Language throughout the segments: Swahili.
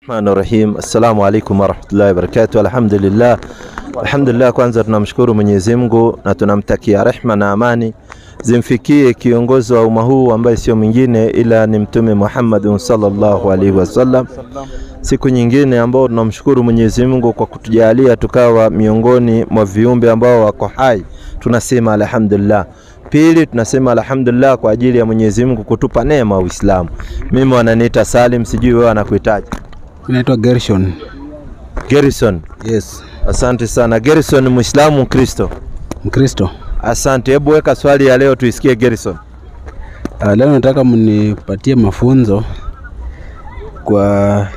Bismillahirrahmanirrahim. Assalamu alaikum warahmatullahi wabarakatuh. Alhamdulillah, kwanza tunamshukuru Mwenyezi Mungu na tunamtakia rehema na amani zimfikie kiongozi wa umma huu ambaye sio mwingine ila ni Mtume Muhammad sallallahu alaihi wasallam. Siku nyingine ambao tunamshukuru Mwenyezi Mungu kwa kutujalia tukawa miongoni mwa viumbe ambao wako hai, tunasema alhamdulillah. Pili, tunasema alhamdulillah kwa ajili ya Mwenyezi Mungu kutupa neema Uislamu. Mimi wananiita Salim, sijui wewe anakuitaje? Naitwa Gershon. Gershon. Yes. Asante sana. Gershon, Muislamu Mkristo? Mkristo. Asante. Hebu weka swali ya leo tuisikie Gershon. Leo nataka mnipatie mafunzo kwa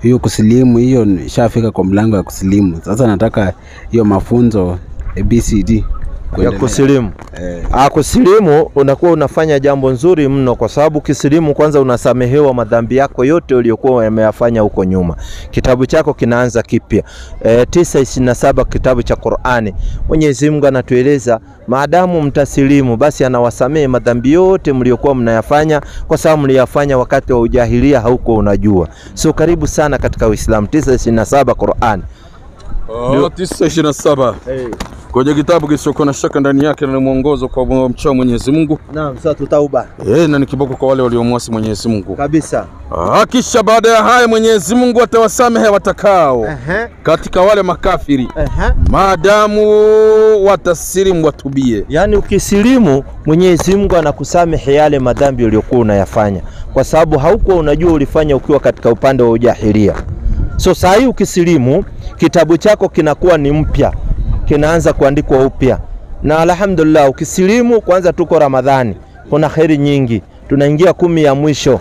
hiyo kusilimu. Hiyo nishafika kwa mlango wa kusilimu. Sasa nataka hiyo mafunzo ABCD ya kusilimu. Kusilimu unakuwa unafanya jambo nzuri mno, kwa sababu kisilimu kwanza unasamehewa madhambi yako yote uliyokuwa umeyafanya huko nyuma. Kitabu chako kinaanza kipya. 9:27 kitabu cha Qur'ani. Mwenyezi Mungu anatueleza maadamu mtasilimu basi anawasamehe madhambi yote mliokuwa mnayafanya, kwa sababu mliyafanya wakati wa ujahilia hauko unajua. So karibu sana katika Uislamu. 9:27 Qur'ani. 9:27. Kwenye kitabu kisichokuwa na shaka ndani yake na mwongozo kwa mcha Mwenyezi Mungu. Naam, sura Tauba. Na ni kiboko kwa wale waliomwasi Mwenyezi Mungu. Kabisa. Kisha baada ya haya Mwenyezi Mungu atawasamehe watakao katika wale makafiri. Maadamu watasilimu watubie. Yani ukisilimu Mwenyezi Mungu anakusamehe yale madhambi uliyokuwa unayafanya, kwa sababu haukuwa unajua ulifanya ukiwa katika upande wa ujahilia. So saa hii ukisilimu kitabu chako kinakuwa ni mpya, kinaanza kuandikwa upya. Na alhamdulillah ukisilimu, kwanza tuko Ramadhani, kuna kheri nyingi. Tunaingia 10 ya mwisho,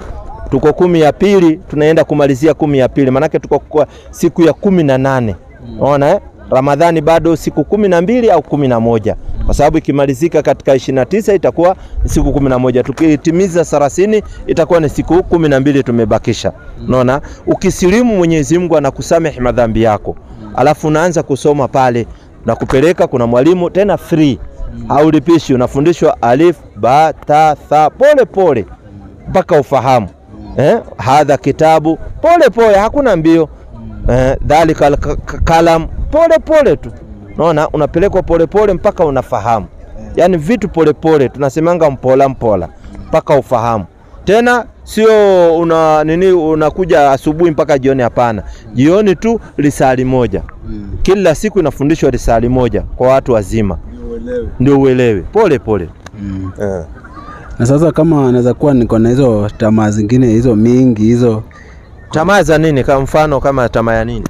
tuko 10 ya pili, tunaenda kumalizia 10 ya pili. Manake tuko kwa siku ya 18. Unaona Ramadhani bado siku 12 au 11, kwa sababu ikimalizika katika 29 itakuwa siku 11. Tukitimiza 30 itakuwa ni siku 12 tumebakisha. Unaona, ukisilimu Mwenyezi Mungu anakusamehe madhambi yako. Alafu unaanza kusoma pale na kupeleka, kuna mwalimu tena free, haulipishi, unafundishwa alif ba ta tha pole pole mpaka ufahamu. Hadha kitabu pole pole, hakuna mbio. Dhalika kalam pole pole tu. Unaona, unapelekwa pole pole mpaka unafahamu. Yani vitu pole pole, tunasemanga mpola mpola mpaka ufahamu. Tena sio unakuja asubuhi mpaka jioni, hapana. Jioni tu risali moja. Kila siku inafundishwa risali moja kwa watu wazima. Ndio uelewe. Pole pole. Na sasa kama anaweza kuwa niko na hizo tamaa zingine hizo mingi hizo. Tamaa za nini? Kama mfano kama tamaa ya nini?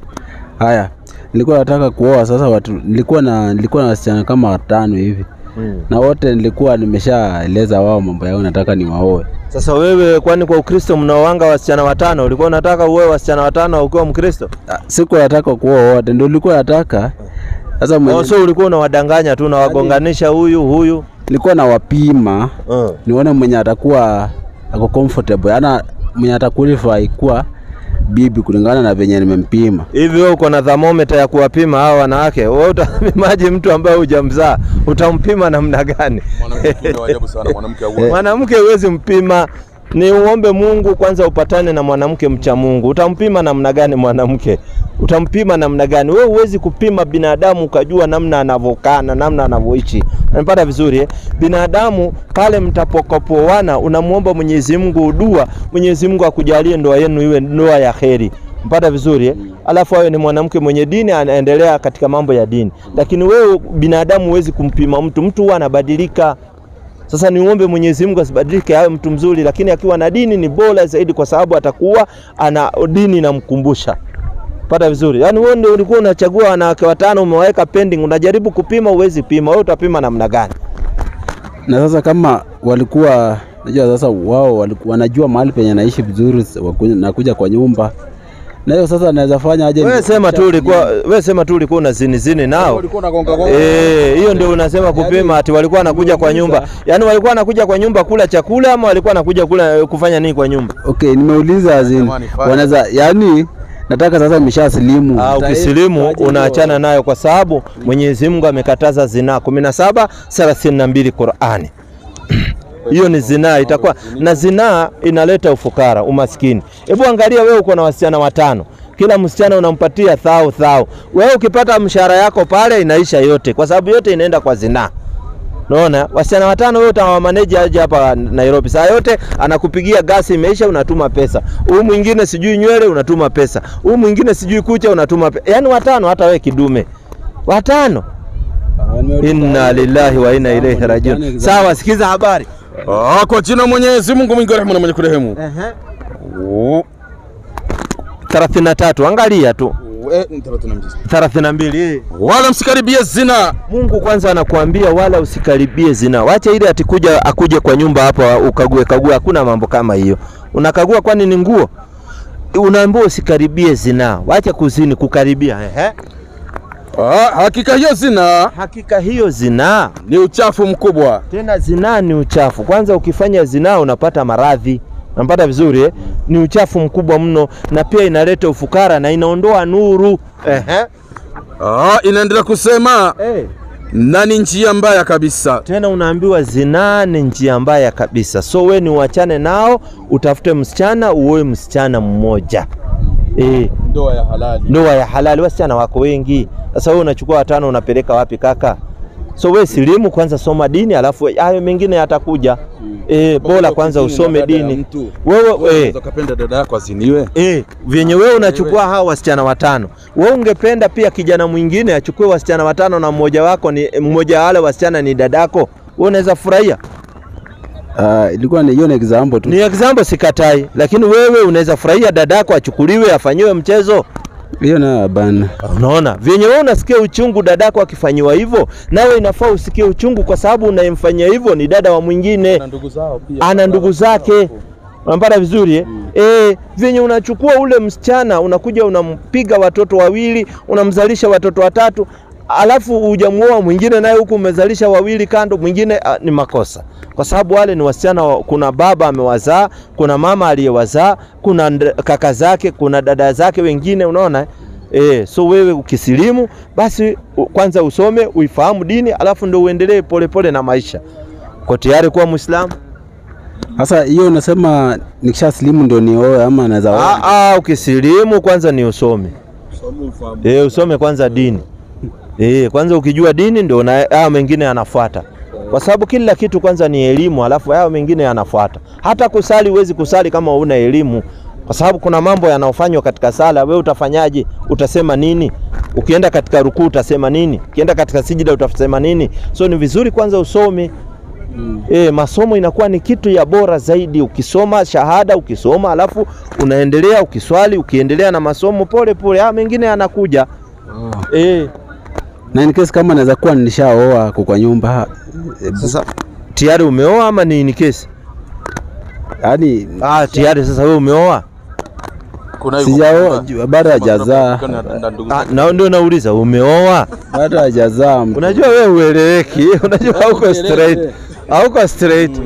Haya, nilikuwa nataka kuoa. Sasa watu nilikuwa na wasichana kama 5 hivi. Na wote nilikuwa nimeshaeleza wao mambo yao nataka niwaoe. Sasa wewe kwani kwa Ukristo mnaoanga wasichana 5, ulikuwa unataka uoe wasichana 5 ukiwa Mkristo? Sikuwa nataka kuoa wote, ndio nilikuwa nataka. Sasa so ulikuwa unawadanganya tu na wagonganisha huyu? Nilikuwa na wapima nione mwenye atakuwa ako comfortable, ana mwenye ataqualify kuwa bibi kulingana na venye nimempima. Hivi wewe uko na thermometer ya kuwapima hao wanawake? Wewe utapimaje mtu ambaye hujamzaa? Utampima namna gani? Mwanamke ni ajabu sana, mwanamke huwezi mpima. Ni uombe Mungu kwanza upatane na mwanamke mcha Mungu. Utampima namna gani mwanamke? Utampima namna gani? Wewe huwezi kupima binadamu ukajua namna anavokaa na namna anavoishi. Unapata vizuri Binadamu pale mtapokopoana unamuomba Mwenyezi Mungu dua, Mwenyezi Mungu akujalie ndoa yenu iwe ndoa ya kheri. Mpata vizuri Alafu awe ni mwanamke mwenye dini, anaendelea katika mambo ya dini. Lakini wewe binadamu huwezi kumpima mtu huwa anabadilika. Sasa niombe Mwenyezi Mungu asibadilike, awe mtu mzuri, lakini akiwa na dini ni bora zaidi, kwa sababu atakuwa ana dini inamkumbusha. Pata vizuri. Yani wewe ndio ulikuwa unachagua wanawake 5 umeweka pending, unajaribu kupima, uwezi pima. Wewe utapima namna gani? Na sasa kama walikuwa najua sasa wao walikuwa wanajua mahali penye naishi vizuri nakuja kwa nyumba. Na hiyo sasa naweza fanya aje? Wewe sema tu ulikuwa unazini nao. Walikuwa nagonga. Hiyo ndio unasema kupima ati walikuwa wanakuja kwa nyumba. Yaani walikuwa wanakuja kwa nyumba kula chakula ama walikuwa wanakuja kufanya nini kwa nyumba? Okay, nimeuliza wanaweza yani nataka sasa nimeshasilimu. Ukisilimu unaachana nayo, kwa sababu Mwenyezi Mungu amekataza zina 17:32 Qur'ani. hiyo ni zinaa, itakuwa na zinaa inaleta ufukara, umaskini. Hebu angalia wewe uko na wasichana 5. Kila msichana unampatia 1000. Wewe ukipata mshahara yako pale inaisha yote, kwa sababu yote inaenda kwa zinaa. Unaona? Wasichana 5 wewe utawamanage aje hapa Nairobi. Saa yote anakupigia gasi imeisha, unatuma pesa. Huyu mwingine sijui nywele unatuma pesa. Huyu mwingine sijui kucha unatuma pesa. Yaani 5 hata wewe kidume. 5. Inna lillahi wa inna ilaihi rajiun. Sawa, sikiza habari. Kwa jina Mwenyezi Mungu mwingi wa rehema na mwenye kurehemu. 33, angalia tu. 32. Wala msikaribie zina. Mungu kwanza anakuambia wala usikaribie zina. Wacha ile akuje kwa nyumba hapa ukague, hakuna mambo kama hiyo. Unakagua kwani ni nguo? Unaambiwa usikaribie zina. Wacha kuzini, kukaribia. Hakika hiyo zina ni uchafu mkubwa. Tena zina ni uchafu. Kwanza ukifanya zina unapata maradhi. Unapata vizuri Ni uchafu mkubwa mno, na pia inaleta ufukara na inaondoa nuru. Inaendelea kusema na ni njia mbaya kabisa. Tena unaambiwa zina ni njia mbaya kabisa. So we ni uachane nao, utafute msichana, uoe msichana mmoja. Ndoa ya halali. Wasichana wako wengi. Sasa wewe unachukua 5 unapeleka wapi kaka? So we silimu kwanza, soma dini, alafu hayo mengine yatakuja. Bora kwanza usome dini. Wewe unapenda dada yako aziniwe? Vyenye wewe unachukua hao wasichana 5. Wewe ungependa pia kijana mwingine achukue wasichana 5 na mmoja wako ni mmoja wale wasichana ni dadako? Wewe unaweza furahia? Ilikuwa ni hiyo ni example tu. Ni example, sikatai, lakini wewe unaweza furahia dadako achukuliwe afanyiwe mchezo? Hiyo na bana. Unaona? Vyenye wewe unasikia uchungu dadako akifanywa hivyo, nawe inafaa usikie uchungu, kwa sababu unayemfanyia hivyo ni dada wa mwingine. Ana ndugu zao pia. Ana ndugu zake. Unapata vizuri vyenye unachukua ule msichana unakuja unampiga watoto 2, unamzalisha watoto 3, alafu hujamuoa mwingine naye huku umezalisha 2 kando, mwingine ni makosa. Kwa sababu wale ni wasichana, kuna baba amewazaa, kuna mama aliyewazaa, kuna kaka zake, kuna dada zake wengine, unaona? So wewe ukisilimu basi kwanza usome, uifahamu dini, alafu ndio uendelee polepole na maisha. Uko tayari kuwa Muislamu? Sasa hiyo unasema nikishasilimu ndio nioe ama naweza? Ukisilimu kwanza ni usome. Usome kwanza dini. Kwanza ukijua dini ndio haya mengine yanafuata. Kwa sababu kila kitu kwanza ni elimu, alafu haya mengine yanafuata. Hata kusali huwezi kusali kama huna elimu. Kwa sababu kuna mambo yanayofanywa katika sala, wewe utafanyaje? Utasema nini? Ukienda katika rukuu utasema nini? Ukienda katika sijida utasema nini? So ni vizuri kwanza usome. Masomo inakuwa ni kitu ya bora zaidi. Ukisoma shahada, ukisoma alafu unaendelea ukiswali, ukiendelea na masomo pole pole, haya mengine yanakuja. Na in case kama naweza kuwa nishaoa kwa nyumba. Sasa tayari umeoa ama ni in case? Yaani tayari sasa wewe umeoa? Sijaoa, bado hajazaa. Na ndio nauliza, umeoa? Bado hajazaa. Unajua wewe ueleweki, unajua hauko straight. Hauko straight.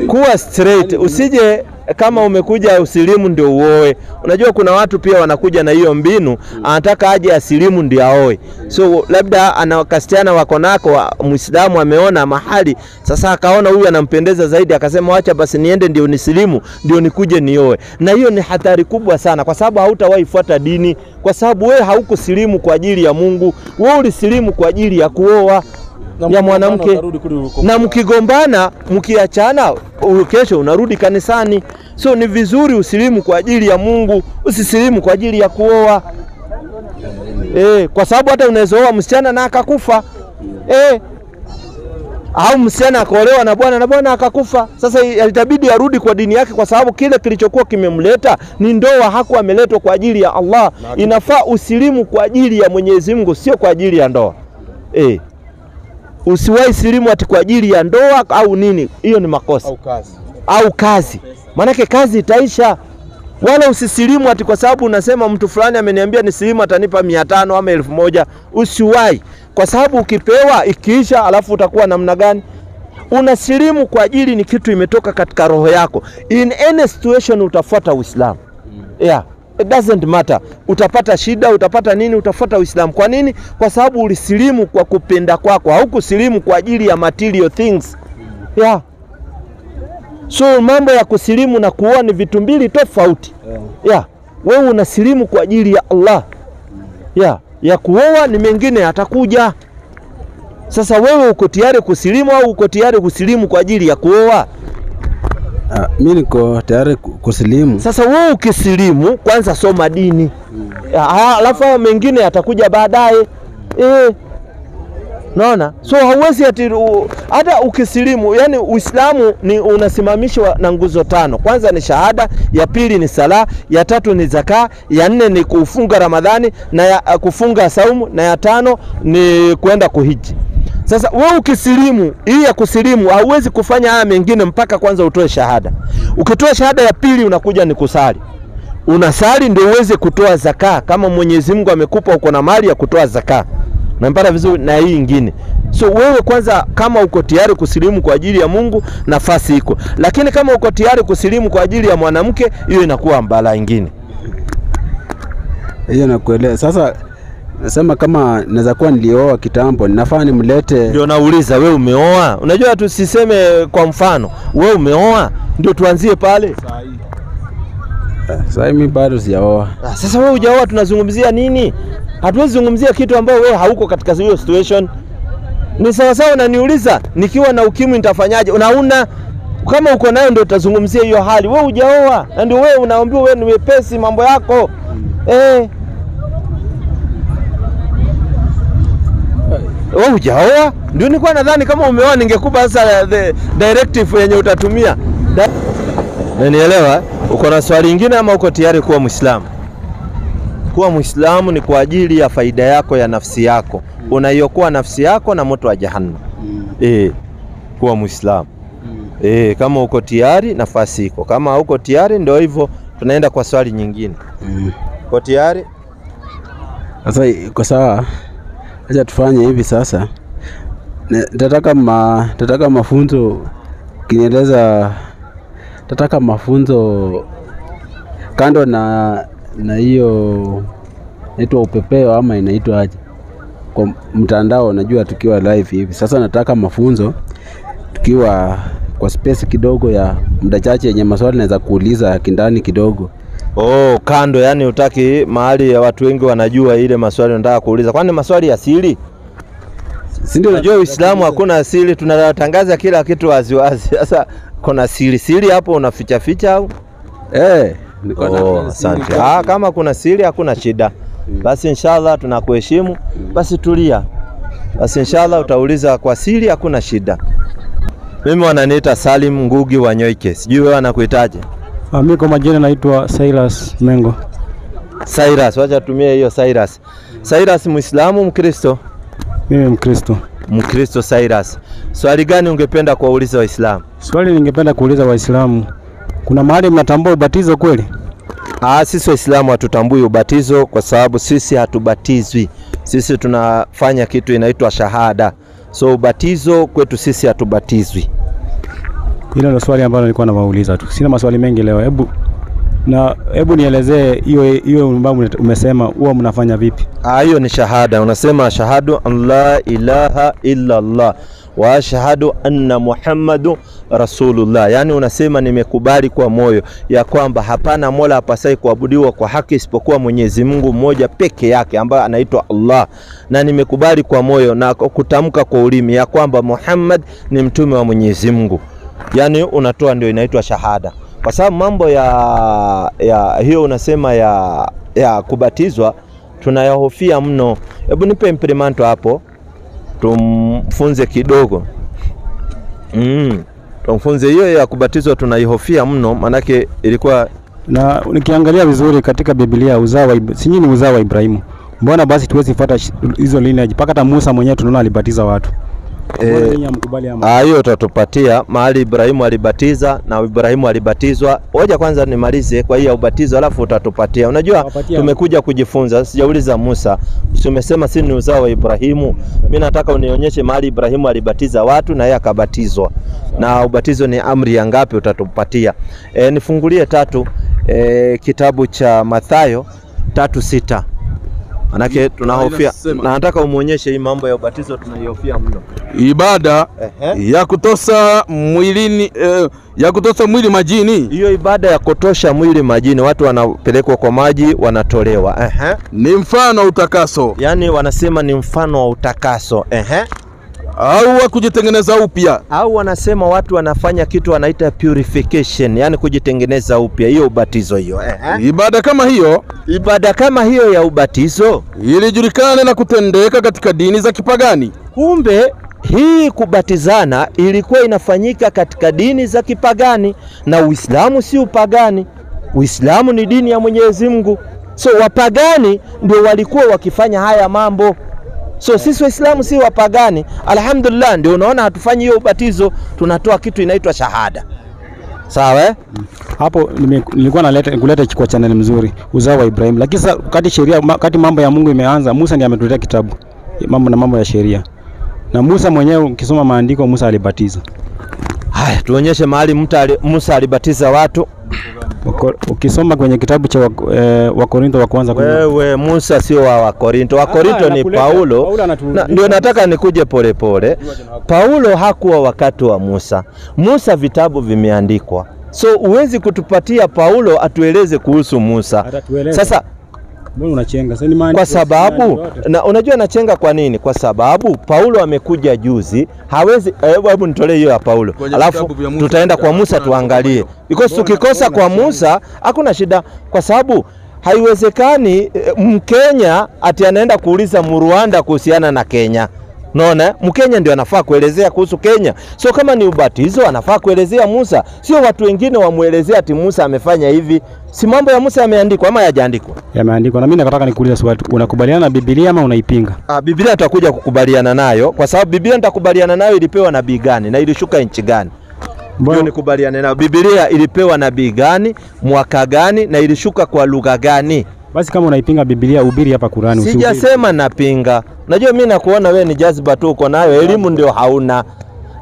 Kuwa straight, usije kama umekuja usilimu ndio uoe. Unajua kuna watu pia wanakuja na hiyo mbinu, anataka aje asilimu ndio aoe. So labda ana kasichana wako nako Muislamu ameona mahali, sasa akaona huyu anampendeza zaidi, akasema acha basi niende ndio nisilimu ndio nikuje nioe. Na hiyo ni hatari kubwa sana, kwa sababu hautawahi fuata dini, kwa sababu wewe haukusilimu kwa ajili ya Mungu, wewe ulisilimu kwa ajili ya kuoa ya mwanamke. Na mkigombana, mkiachana, kesho unarudi kanisani. So ni vizuri usilimu kwa ajili ya Mungu, usisilimu kwa ajili ya kuoa. Kwa sababu hata unaweza oa msichana na akakufa. Au msichana akaolewa na bwana akakufa. Sasa itabidi arudi kwa dini yake, kwa sababu kile kilichokuwa kimemleta ni ndoa, hakuwa ameletwa kwa ajili ya Allah. Inafaa usilimu kwa ajili ya Mwenyezi Mungu, sio kwa ajili ya ndoa. Usiwahi silimu ati kwa ajili ya ndoa au nini, hiyo ni makosa. Au kazi. Maanake kazi itaisha. Wala usisilimu ati kwa sababu unasema mtu fulani ameniambia nisilimu atanipa 500 ama 1000. Usiwahi. Kwa sababu ukipewa ikiisha, alafu utakuwa namna gani? Unasilimu kwa ajili ni kitu imetoka katika roho yako. In any situation utafuata Uislamu. It doesn't matter. Utapata shida, utapata nini, utafuata Uislamu. Kwa nini? Kwa sababu ulisilimu kwa kupenda kwako. Haukusilimu kwa ajili ya material things. So mambo ya kusilimu na kuoa ni vitu mbili tofauti. Ya, wewe unasilimu kwa ajili ya Allah. Ya kuoa ni mengine atakuja. Sasa wewe uko tayari kusilimu au uko tayari kusilimu kwa ajili ya kuoa? Mimi niko tayari kusilimu. Sasa wewe ukisilimu kwanza soma dini. Alafu mengine atakuja baadaye. Naona? So hauwezi hata ukisilimu, yani Uislamu ni unasimamishwa na nguzo 5. Kwanza ni shahada, ya pili ni sala, ya tatu ni zaka, ya 4 ni kufunga Ramadhani na ya kufunga saumu, na ya 5 ni kwenda kuhiji. Sasa wewe ukisilimu, hii ya kusilimu hauwezi kufanya haya mengine mpaka kwanza utoe shahada. Ukitoa shahada ya pili unakuja ni kusali. Unasali ndio uweze kutoa zaka, kama Mwenyezi Mungu amekupa uko na mali ya kutoa zaka. Na mpaka vizuri na hii nyingine. So wewe kwanza kama uko tayari kusilimu kwa ajili ya Mungu, nafasi iko. Lakini kama uko tayari kusilimu kwa ajili ya mwanamke, hiyo inakuwa mbala nyingine. Hiyo nakuelewa. Sasa nasema kama naweza kuwa nilioa kitambo, ninafaa nimlete. Ndio nauliza wewe umeoa? Unajua tusiseme kwa mfano, wewe umeoa ndio tuanzie pale. Sasa mimi bado sijaoa. Sasa wewe hujaoa tunazungumzia nini? Hatuwezi zungumzia kitu ambayo wewe hauko katika hiyo situation. Ni sawa sawa unaniuliza nikiwa na ukimwi nitafanyaje? Unauna kama uko nayo ndio utazungumzia hiyo hali. Wewe hujaoa na ndio wewe unaambiwa wewe ni wepesi mambo yako. Wewe hujaoa? Ndio nilikuwa nadhani kama umeoa ningekupa sasa the directive yenye utatumia. Unanielewa? Uko na swali lingine ama uko tayari kuwa Muislamu? Kuwa Muislamu ni kwa ajili ya faida yako ya nafsi yako. Unaiokoa nafsi yako na moto wa jahannam. Kuwa Muislamu. Kama uko tayari nafasi iko. Kama hauko tayari ndio hivyo, tunaenda kwa swali nyingine. Uko tayari? Sasa iko sawa. Acha tufanye hivi sasa. Nataka mafunzo kinieleza. Nataka mafunzo kando na hiyo inaitwa upepeo ama inaitwa aje kwa mtandao, najua tukiwa live hivi. Sasa nataka mafunzo tukiwa kwa space kidogo ya muda chache yenye maswali naweza kuuliza kindani kidogo. Kando, yani utaki mahali ya watu wengi wanajua ile maswali unataka kuuliza. Kwani maswali ya siri? Si ndio? Unajua Uislamu hakuna asili, tunatangaza kila kitu wazi wazi. Sasa kuna siri hapo unaficha ficha au? Asante. Kama kuna siri hakuna shida. Basi inshallah tunakuheshimu. Basi tulia. Basi inshallah utauliza kwa siri, hakuna shida. Mimi wananiita Salim Ngugi wa Nyoike. Sijui wewe anakuitaje? Mimi kwa majina naitwa Cyrus Mengo. Cyrus, wacha tumie hiyo Cyrus. Cyrus Muislamu, Mkristo? Mimi Mkristo. Mkristo Cyrus. Swali gani ungependa kuuliza Waislamu? Swali ningependa kuuliza Waislamu, kuna mahali mnatambua ubatizo kweli? Sisi Waislamu hatutambui ubatizo kwa sababu sisi hatubatizwi. Sisi tunafanya kitu inaitwa shahada. So ubatizo kwetu sisi hatubatizwi. Hilo ndio swali ambalo nilikuwa nawauliza tu. Sina maswali mengi leo. Hebu nielezee hiyo mambo umesema huwa mnafanya vipi? Hiyo ni shahada. Unasema shahadu an la ilaha illa Allah wa ashhadu anna Muhammadu Rasulullah. Yani unasema nimekubali kwa moyo ya kwamba hapana mola apasai kuabudiwa kwa haki isipokuwa Mwenyezi Mungu mmoja peke yake ambaye anaitwa Allah, na nimekubali kwa moyo na kutamka kwa ulimi ya kwamba Muhammad ni mtume wa Mwenyezi Mungu. Yani unatoa ndio inaitwa shahada. Kwa sababu mambo ya hiyo unasema ya kubatizwa tunayahofia mno. Hebu nipe implemento hapo tumfunze kidogo. Tumfunze hiyo ya kubatizwa tunaihofia mno, manake ilikuwa na nikiangalia vizuri katika Biblia ni uzao wa Ibrahimu. Mbona basi tuwezi fuata hizo lineage? Paka hata Musa mwenyewe tunaona alibatiza watu. Hiyo utatupatia mahali Ibrahimu alibatiza na Ibrahimu alibatizwa. Hoja kwanza nimalize kwa hiyo ubatizo alafu utatupatia. Unajua tumekuja kujifunza, sijauliza Musa. Umesema sisi ni uzao wa Ibrahimu. Mimi nataka unionyeshe mahali Ibrahimu alibatiza watu na yeye akabatizwa. Na ubatizo ni amri ya ngapi utatupatia? Nifungulie 3 kitabu cha Mathayo 3:6. Manake tunahofia, na nataka umuonyeshe hii mambo ya ubatizo tunaihofia mno. Ibada ya kutosa mwilini ya kutosa mwili majini. Hiyo ibada ya kutosha mwili majini, watu wanapelekwa kwa maji wanatolewa. Ni mfano wa utakaso. Yaani wanasema ni mfano wa utakaso. Au wa kujitengeneza upya. Au wanasema watu wanafanya kitu wanaita purification, yani kujitengeneza upya. Hiyo ubatizo hiyo. Ibada kama hiyo ya ubatizo ilijulikana na kutendeka katika dini za kipagani. Kumbe hii kubatizana ilikuwa inafanyika katika dini za kipagani, na Uislamu si upagani. Uislamu ni dini ya Mwenyezi Mungu. So wapagani ndio walikuwa wakifanya haya mambo. So sisi Waislamu si wapagani. Alhamdulillah, ndio unaona hatufanyi hiyo ubatizo, tunatoa kitu inaitwa shahada. Sawa? Hapo nilikuwa kuleta kwa channel mzuri, uzao wa Ibrahim. Lakini sasa wakati mambo ya Mungu imeanza, Musa ndiye ametuletea kitabu mambo ya sheria. Na Musa mwenyewe ukisoma maandiko, Musa alibatiza. Haya, tuonyeshe mahali Musa alibatiza watu. Ukisoma kwenye kitabu cha Wakorintho wa kwanza. Wewe Musa sio wa Wakorintho. Wakorintho ni Paulo. Ndio nataka nikuje pole. Paulo hakuwa wakati wa Musa. Musa vitabu vimeandikwa. So uwezi kutupatia Paulo atueleze kuhusu Musa. Sasa mbona unachenga? Sasa ni maandiko. Kwa sababu na unajua nachenga kwa nini? Kwa sababu Paulo amekuja juzi, hawezi hebu nitolee hiyo ya Paulo. Alafu tutaenda kwa Musa tuangalie. Because tukikosa kwa Musa hakuna shida, kwa sababu haiwezekani Mkenya ati anaenda kuuliza Mrwanda kuhusiana na Kenya. Naona Mkenya ndio anafaa kuelezea kuhusu Kenya. So kama ni ubatizo anafaa kuelezea Musa, sio watu wengine wamuelezea ati Musa amefanya hivi. Si mambo ya Musa yameandikwa ama hayajaandikwa? Yameandikwa. Na mimi nataka nikuulize swali, unakubaliana na Biblia ama unaipinga? Biblia tutakuja kukubaliana nayo, kwa sababu Biblia nitakubaliana nayo ilipewa nabii gani na ilishuka nchi gani? Ndio nikubaliane nayo. Biblia ilipewa nabii gani, mwaka gani, na ilishuka kwa lugha gani? Basi kama unaipinga Biblia, hubiri hapa Qur'ani. Sijasema napinga. Najua mimi nakuona wewe ni jazba tu uko nayo, elimu ndio hauna.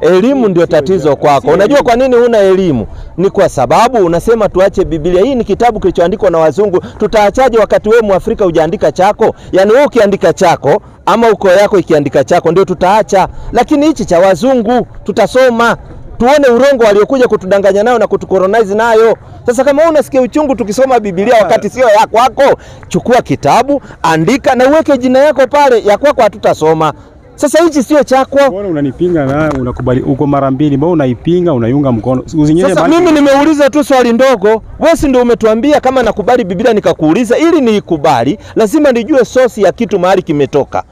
Elimu ndio tatizo kwako. Unajua kwa nini huna elimu? Ni kwa sababu unasema tuache Biblia. Hii ni kitabu kilichoandikwa na wazungu. Tutaachaje wakati wewe Muafrika hujaandika chako? Yaani wewe ukiandika chako ama uko yako ikiandika chako ndio tutaacha. Lakini hichi cha wazungu tutasoma. Tuone urongo waliokuja kutudanganya nayo na kutukolonize nayo. Sasa kama unasikia uchungu tukisoma Biblia wakati sio ya kwako, chukua kitabu, andika na uweke jina yako pale. Ya kwako hatutasoma. Sasa hichi sio chako. Mbona unanipinga na unakubali uko mara mbili? Mbona unaipinga unaiunga mkono? Sasa mimi nimeuliza tu swali ndogo. Wewe si ndio umetuambia kama nakubali Biblia nikakuuliza, ili niikubali lazima nijue source ya kitu mahali kimetoka.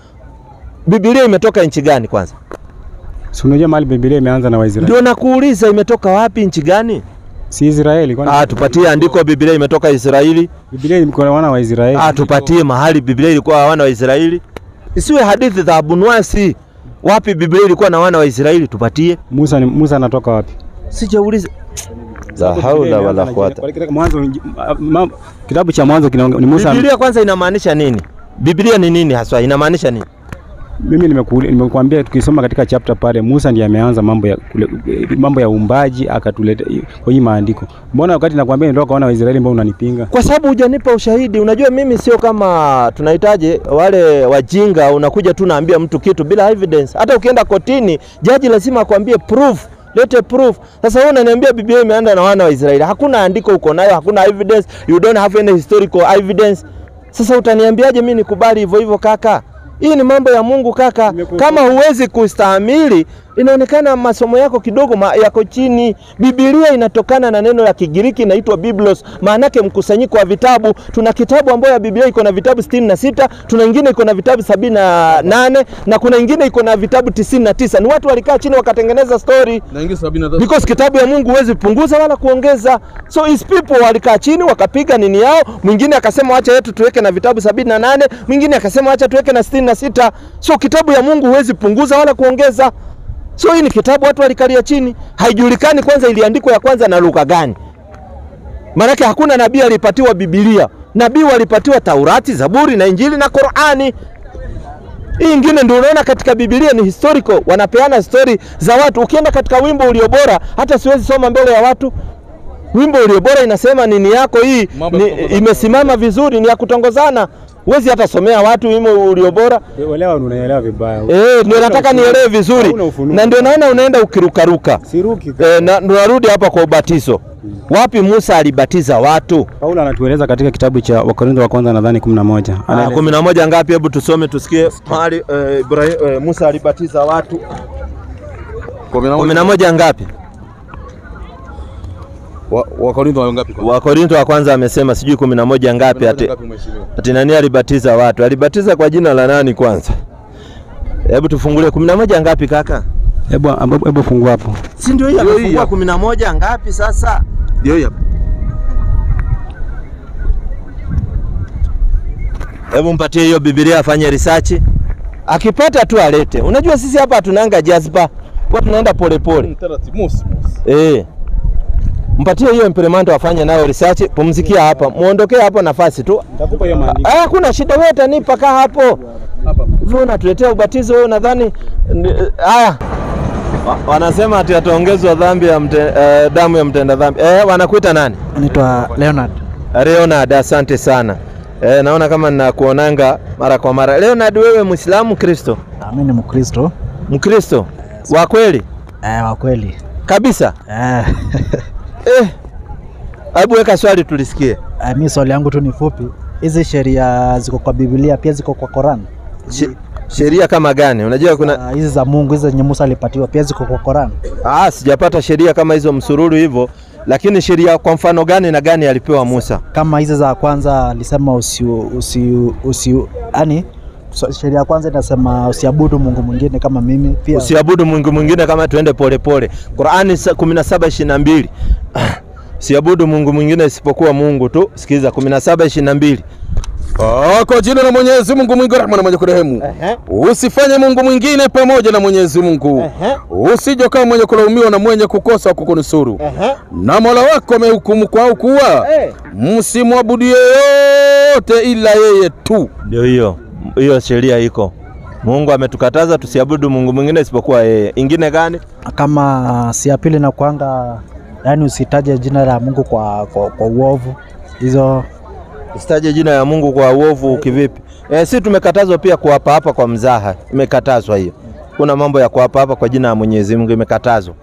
Biblia imetoka nchi gani kwanza? Si unajua mahali Biblia imeanza na Waisraeli. Ndio nakuuliza imetoka wapi, nchi gani? Si Israeli kwani? Tupatie andiko Biblia imetoka Israeli. Biblia ilikuwa na wana wa Israeli. Tupatie mahali Biblia ilikuwa wana wa Israeli. Isiwe hadithi za Abunwasi. Wapi Biblia ilikuwa na wana wa Israeli, tupatie. Musa anatoka wapi? Sijauliza. La haula wala quwwata. Kitabu cha Mwanzo ni Musa. Biblia kwanza inamaanisha nini? Biblia ni nini haswa? Inamaanisha nini? Mimi nimekuambia tukisoma katika chapter pale, Musa ndiye ameanza mambo ya uumbaji akatuleta kwa hii maandiko. Mbona wakati nakwambia ndio kaona Waisraeli, mbona unanipinga? Kwa sababu hujanipa ushahidi. Unajua mimi sio kama tunahitaji wale wajinga, unakuja tu naambia mtu kitu bila evidence. Hata ukienda kotini, jaji lazima akwambie proof. Lete proof. Sasa wewe unaniambia Biblia imeanza na wana wa Israeli. Hakuna andiko uko nayo, hakuna evidence. You don't have any historical evidence. Sasa utaniambiaje mimi nikubali hivyo hivyo kaka? Hii ni mambo ya Mungu kaka. Kama huwezi kustahimili, inaonekana masomo yako kidogo yako chini. Biblia inatokana na neno la Kigiriki inaitwa Biblos, maana yake mkusanyiko wa vitabu. Tuna kitabu ambayo ya Biblia iko na vitabu 66, tuna nyingine iko na vitabu 78 na kuna nyingine iko na vitabu 99. Ni watu walikaa chini wakatengeneza story. Na nyingine 73. Because kitabu ya Mungu huwezi punguza wala kuongeza. So these people walikaa chini wakapiga nini yao. Mwingine akasema acha yetu tuweke na vitabu 78, mwingine akasema acha tuweke na 66. So kitabu ya Mungu huwezi punguza wala kuongeza. So hii ni kitabu watu walikalia chini. Haijulikani kwanza iliandikwa ya kwanza na lugha gani. Maana hakuna nabii alipatiwa Biblia. Nabii walipatiwa Taurati, Zaburi na Injili na Qur'ani. Hii ingine ndio unaona katika Biblia ni historical, wanapeana story za watu. Ukienda katika wimbo ulio bora, hata siwezi soma mbele ya watu. Wimbo ulio bora inasema nini yako hii imesimama vizuri, ni ya kutongozana. Huwezi hata somea watu wimo ulio bora. Uelewa, unaelewa vibaya. Ndio nataka nielewe vizuri. Na ndio naona unaenda ukirukaruka. Siruki. Na tunarudi hapa kwa ubatizo. Wapi Musa alibatiza watu? Paulo anatueleza katika kitabu cha Wakorintho wa kwanza nadhani 11. 11 ngapi? Hebu tusome tusikie mahali Musa alibatiza watu. 11 ngapi? Wakorintho ngapi? Wakorintho wa kwanza amesema sijui 11 ngapi ati nani alibatiza watu? Alibatiza kwa jina la nani kwanza? Hebu tufungulie 11 ngapi kaka? Hebu fungua hapo. Si ndio hiyo amefungua 11 ngapi sasa? Ndio hiyo. Hebu mpatie hiyo Biblia afanye research. Akipata tu alete. Unajua sisi hapa tunanga jazba. Kwa tunaenda pole pole. Mpatie hiyo implemento afanye nayo research. Pumzikia hapa. Muondokee hapo nafasi tu. Nitakupa hiyo maandiko. Kuna shida, wewe utanipa kaa hapo. Hivyo unatuletea ubatizo wewe unadhani haya. Wanasema ati ataongezwa dhambi ya damu ya mtenda dhambi. Wanakuita nani? Anaitwa Leonard. Leonard, asante sana. Naona kama ninakuonanga mara kwa mara. Leonard, wewe Muislamu Kristo? Mimi ni Mkristo. Mkristo? Wa kweli? Wa kweli. Kabisa? Hebu weka swali tulisikie. Mimi swali yangu tu ni fupi. Hizi sheria ziko kwa Biblia pia ziko kwa Qur'an? Sheria kama gani? Unajua kuna hizi za Mungu, hizi zenye Musa alipatiwa pia ziko kwa Qur'an? Sijapata sheria kama hizo msururu hivyo, lakini sheria kwa mfano gani na gani alipewa Musa? Kama hizi za kwanza alisema sheria ya kwanza inasema usiabudu Mungu mwingine kama mimi, pia usiabudu Mungu mwingine kama tuende pole pole. Qur'ani 17:22. Usiabudu Mungu mwingine isipokuwa Mungu tu. Sikiza 17:22. Kwa jina la Mwenyezi Mungu mwingi wa rehema na mwenye kurehemu. Usifanye Mungu mwingine pamoja na Mwenyezi Mungu. Usije kama mwenye kulaumiwa na mwenye kukosa kukunusuru. Na Mola wako amehukumu kwao kuwa msimwabudu yeyote ila yeye tu. Ndio hiyo sheria iko. Mungu ametukataza tusiabudu Mungu mwingine isipokuwa yeye. Ingine gani? Kama si ya pili na kuanga, yani usitaje jina la Mungu kwa uovu. Hizo usitaje jina la Mungu kwa uovu kivipi? Si tumekatazwa pia kuapa hapa kwa mzaha. Imekatazwa hiyo. Kuna mambo ya kuapa hapa kwa jina la Mwenyezi Mungu imekatazwa.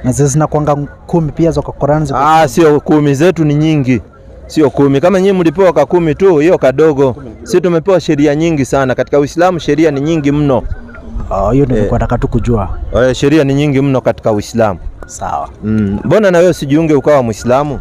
Na sisi zinakuanga 10 pia za Qur'an. Sio 10, zetu ni nyingi. Sio 10. Kama nyinyi mlipewa ka 10 tu, hiyo kadogo. Sisi tumepewa sheria nyingi sana. Katika Uislamu sheria ni nyingi mno. Hiyo ndio nataka tu kujua. Sheria ni nyingi mno katika Uislamu. Sawa. Mbona na wewe usijiunge ukawa Muislamu?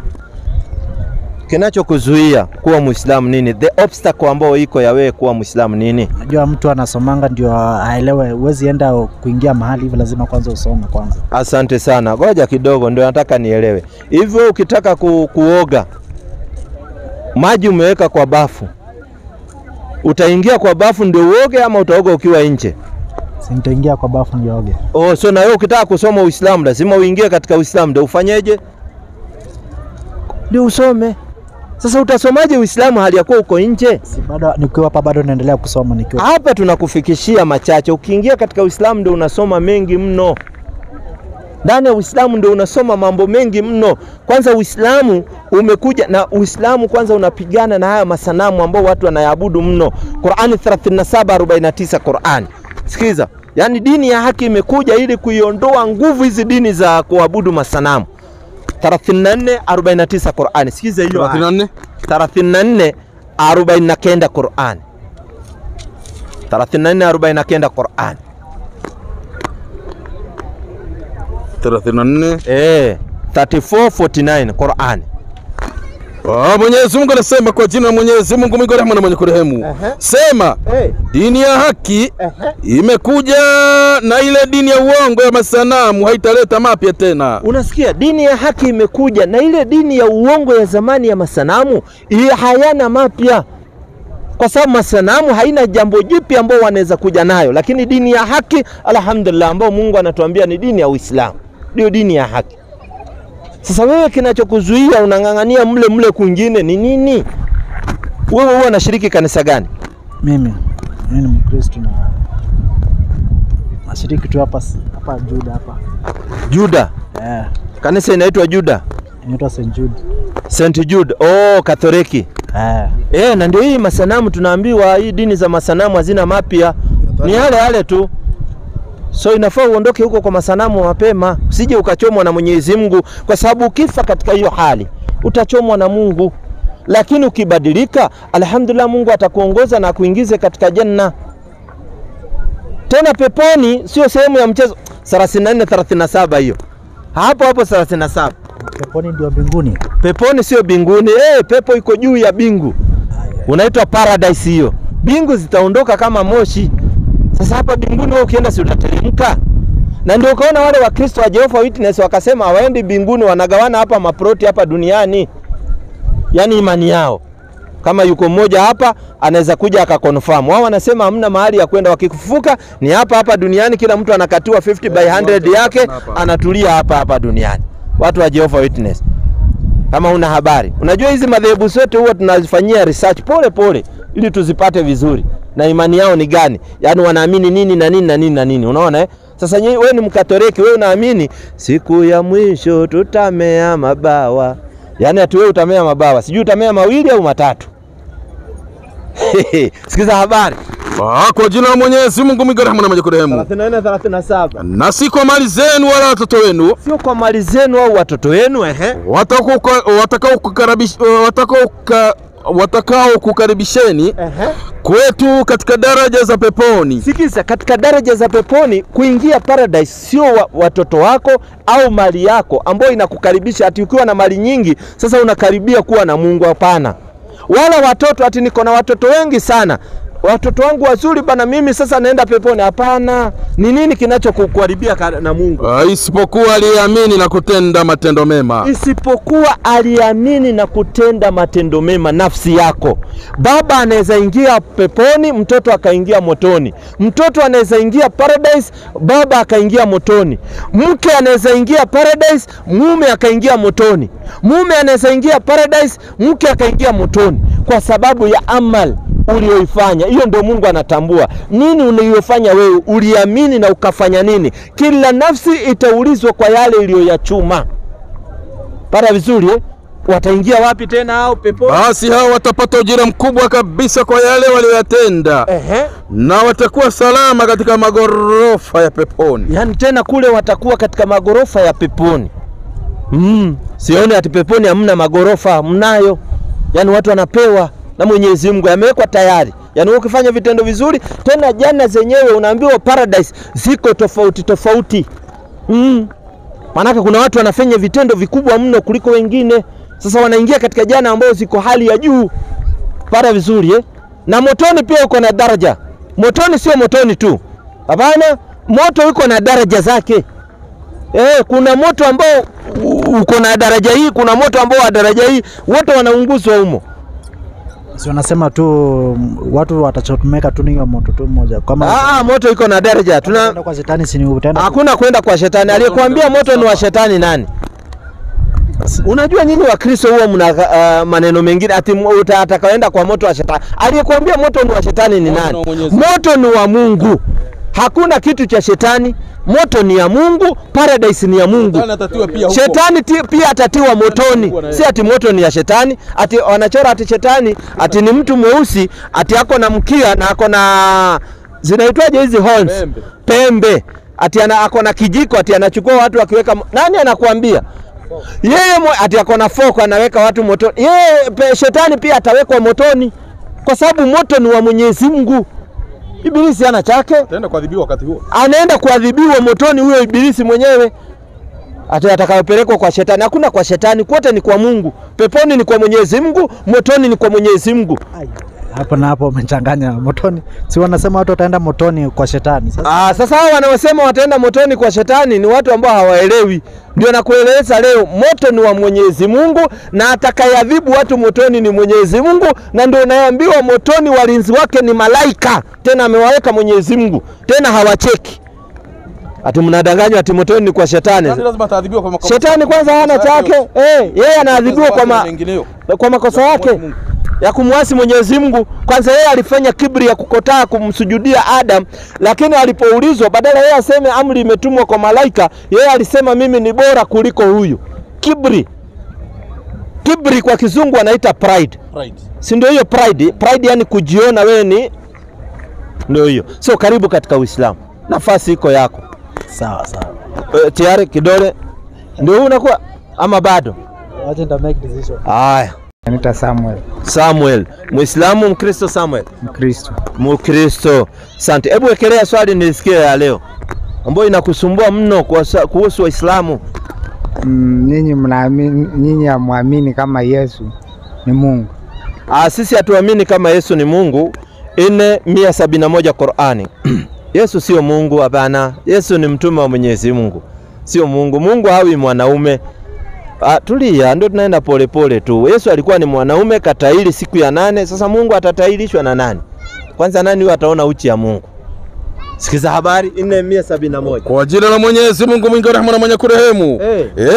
Kinachokuzuia kuwa Muislamu nini? The obstacle ambao iko ya wewe kuwa Muislamu nini? Najua mtu anasomanga ndio aelewe, huwezi enda kuingia mahali hivi, lazima kwanza usome kwanza. Asante sana. Ngoja kidogo ndio nataka nielewe. Hivyo ukitaka kuoga, maji umeweka kwa bafu, utaingia kwa bafu ndio uoge ama utaoga ukiwa nje? Nitaingia kwa bafu ndio oge. So na wewe ukitaka kusoma Uislamu lazima uingie katika Uislamu ndio ufanyeje? Ndio usome. Sasa utasomaje Uislamu hali ya kuwa uko nje? Si bado nikiwa hapa bado naendelea kusoma nikiwa. Hapa tunakufikishia machache. Ukiingia katika Uislamu ndio unasoma mengi mno. Ndani ya Uislamu ndio unasoma mambo mengi mno. Kwanza Uislamu umekuja na Uislamu kwanza unapigana na haya masanamu ambao watu wanayaabudu mno. Qur'ani 37:49 Qur'ani. Sikiza. Yaani dini ya haki imekuja ili kuiondoa nguvu hizi dini za kuabudu masanamu. 34:49 Qur'ani. Sikiza hiyo. 34:49 Qur'ani. 34:49 Qur'ani. 34:49 Qur'ani. Mwenyezi Mungu anasema kwa jina la Mwenyezi Mungu mwingi wa rehema na mwenye kurehemu. Sema dini ya haki imekuja na ile dini ya uongo ya masanamu haitaleta mapya tena. Unasikia? Dini ya haki imekuja na ile dini ya uongo ya zamani ya masanamu hayana mapya. Kwa sababu masanamu haina jambo jipya ambao wanaweza kuja nayo, lakini dini ya haki alhamdulillah ambao Mungu anatuambia ni dini ya Uislamu. Ndio dini ya haki. Sasa wewe kinachokuzuia unang'ang'ania mle kwingine ni nini? Wewe unashiriki kanisa gani? Mimi ni Mkristo na nashiriki tu hapa Juda hapa. Juda? Kanisa inaitwa Juda? Inaitwa St. Jude. St. Jude. Katoliki. Na ndio hii masanamu tunaambiwa hii dini za masanamu hazina mapya. Ni yale yale tu. So inafaa uondoke huko kwa masanamu mapema, usije ukachomwa na Mwenyezi Mungu, kwa sababu ukifa katika hiyo hali utachomwa na Mungu. Lakini ukibadilika, alhamdulillah, Mungu atakuongoza na kuingize katika janna. Tena peponi sio sehemu ya mchezo. 34 37 hiyo. Hapo 37. Peponi ndio mbinguni. Peponi sio mbinguni. Pepo iko juu ya bingu. Unaitwa paradise hiyo. Bingu zitaondoka kama moshi. Sasa hapa mbinguni wewe ukienda si utateremka? Na ndio ukaona wale wa Kristo wa Jehovah Witness wakasema hawaendi mbinguni, wanagawana hapa maproti hapa duniani. Yaani imani yao. Kama yuko mmoja hapa anaweza kuja akakonfirm. Wao wanasema hamna mahali ya kwenda, wakifufuka ni hapa duniani, kila mtu anakatiwa 50 by 100 yake, anatulia hapa duniani. Watu wa Jehovah Witness. Kama una habari. Unajua hizi madhehebu zote huwa tunazifanyia research pole ili tuzipate vizuri. Na imani yao ni gani? Yaani wanaamini nini na nini na nini na nini. Unaona Sasa wewe ni Mkatoliki, wewe unaamini siku ya mwisho tutamea mabawa. Yaani ati wewe utamea mabawa. Sijui utamea mawili au matatu. Sikiza habari. Kwa jina la Mwenyezi Mungu mwingi wa rehema na mwenye kurehemu. 34 37. Na si kwa mali zenu wala watoto wenu. Sio kwa mali zenu au watoto wenu, watakao kukaribisheni kwetu katika daraja za peponi. Sikiza, katika daraja za peponi kuingia paradise sio watoto wako au mali yako ambayo inakukaribisha ati ukiwa na mali nyingi sasa unakaribia kuwa na Mungu. Hapana. Wala watoto ati niko na watoto wengi sana, watoto wangu wazuri bana, mimi sasa naenda peponi. Hapana. Ni nini kinachokukaribia na Mungu? Isipokuwa aliamini na kutenda matendo mema. Isipokuwa aliamini na kutenda matendo mema nafsi yako. Baba anaweza ingia peponi, mtoto akaingia motoni. Mtoto anaweza ingia paradise, baba akaingia motoni. Mke anaweza ingia paradise, mume akaingia motoni. Mume anaweza ingia paradise, mke akaingia motoni kwa sababu ya amal ulioifanya. Hiyo ndio Mungu anatambua. Nini uliyofanya wewe? Uliamini na ukafanya nini? Kila nafsi itaulizwa kwa yale iliyoyachuma. Para vizuri wataingia wapi tena hao peponi? Basi hao watapata ujira mkubwa kabisa kwa yale waliyotenda. Na watakuwa salama katika magorofa ya peponi. Yaani tena kule watakuwa katika magorofa ya peponi. Sioni ati peponi hamna magorofa, mnayo. Yaani watu wanapewa na Mwenyezi Mungu, yamewekwa tayari. Yaani ukifanya vitendo vizuri, tena janna zenyewe unaambiwa paradise ziko tofauti. Maana kuna watu wanafanya vitendo vikubwa mno kuliko wengine. Sasa wanaingia katika janna ambayo ziko hali ya juu. Para vizuri Na motoni pia uko na daraja. Motoni sio motoni tu. Hapana, moto uko na daraja zake. Kuna moto ambao uko na daraja hii, kuna moto ambao wa daraja hii, wote wanaunguzwa humo. Si wanasema tu watu watachotumeka tu hiyo moto tu mmoja. Kama moto iko na daraja. Tunaenda kwa shetani, si ni utaenda. Hakuna kwenda kwa shetani. Aliyekwambia moto ni wa shetani nani? Unajua nyinyi wa Kristo huwa mna maneno mengine ati utakaoenda kwa moto wa shetani. Aliyekwambia moto ni wa shetani ni nani? Moto ni wa Mungu. Hakuna kitu cha shetani. Moto ni ya Mungu, paradise ni ya Mungu. Shetani pia atatiwa motoni. Si ati moto ni ya shetani, ati wanachora ati shetani, ati ni mtu mweusi, ati ako na mkia na ako na zinaitwaje hizi horns? Pembe. Ati ako na kijiko, ati anachukua watu akiweka. Nani anakuambia? Yeye ati ako na fork anaweka watu motoni. Yeye shetani pia atawekwa motoni. Kwa sababu moto ni wa Mwenyezi Mungu. Ibilisi ana chake. Ataenda kuadhibiwa wakati huo. Anaenda kuadhibiwa motoni huyo ibilisi mwenyewe. Atakayopelekwa kwa shetani. Hakuna kwa shetani, kote ni kwa Mungu. Peponi ni kwa Mwenyezi Mungu, motoni ni kwa Mwenyezi Mungu. Hapo na hapo umechanganya motoni. Si wanasema watu wataenda motoni kwa shetani. Sasa hao wanaosema wataenda motoni kwa shetani ni watu ambao hawaelewi. Ndio nakueleza leo, moto ni wa Mwenyezi Mungu na atakayeadhibu watu motoni ni Mwenyezi Mungu, na ndio naambiwa motoni walinzi wake ni malaika. Tena amewaweka Mwenyezi Mungu. Tena hawacheki. Ati mnadanganywa ati motoni ni kwa shetani. Lazima ataadhibiwa kwa makosa. Shetani kwanza hana chake. Yeye anaadhibiwa kwa makosa yake ya kumwasi Mwenyezi Mungu. Kwanza yeye alifanya kibri ya kukotaa kumsujudia Adam, lakini alipoulizwa badala yeye aseme amri imetumwa kwa malaika, yeye alisema mimi ni bora kuliko huyu. Kibri kwa kizungu anaita pride. Si ndio hiyo pride? Pride yani kujiona wewe ni ndio hiyo. So karibu katika Uislamu. Nafasi iko yako. Sawa sawa. Tayari kidole ndio unakuwa ama bado? Wacha nita make decision. Haya. Anita Samuel. Samuel, Muislamu, Mkristo Samuel? Mkristo. Mkristo. Asante. Hebu wekelea swali nisikie ya leo ambayo inakusumbua mno kuhusu Waislamu. Nyinyi hamwamini kama Yesu ni Mungu? Sisi hatuamini kama Yesu ni Mungu. 4:171 Qur'ani. Yesu sio Mungu, hapana. Yesu ni mtume wa Mwenyezi Mungu. Sio Mungu. Mungu hawi mwanaume. Tulia, ndio tunaenda polepole tu. Yesu alikuwa ni mwanaume, kataili siku ya 8. Sasa Mungu atatailishwa na nani? Kwanza nani huyo ataona uchi ya Mungu? Sikiza habari 4:171. Kwa jina la Mwenyezi Mungu mwingi wa rehema na mwenye kurehemu.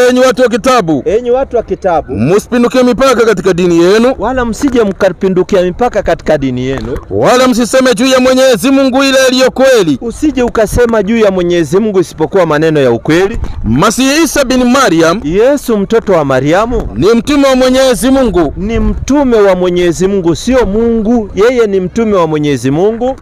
Enyi watu wa kitabu. Enyi watu wa kitabu. Msipindukie mipaka katika dini yenu. Wala msije mkapindukia mipaka katika dini yenu. Wala msiseme juu ya Mwenyezi Mungu ile iliyo kweli. Usije ukasema juu ya Mwenyezi Mungu isipokuwa maneno ya ukweli. Masihi Isa bin Maryam, Yesu mtoto wa Mariamu, ni mtume wa Mwenyezi Mungu. Ni mtume wa Mwenyezi Mungu, sio Mungu. Yeye ni mtume wa Mwenyezi Mungu.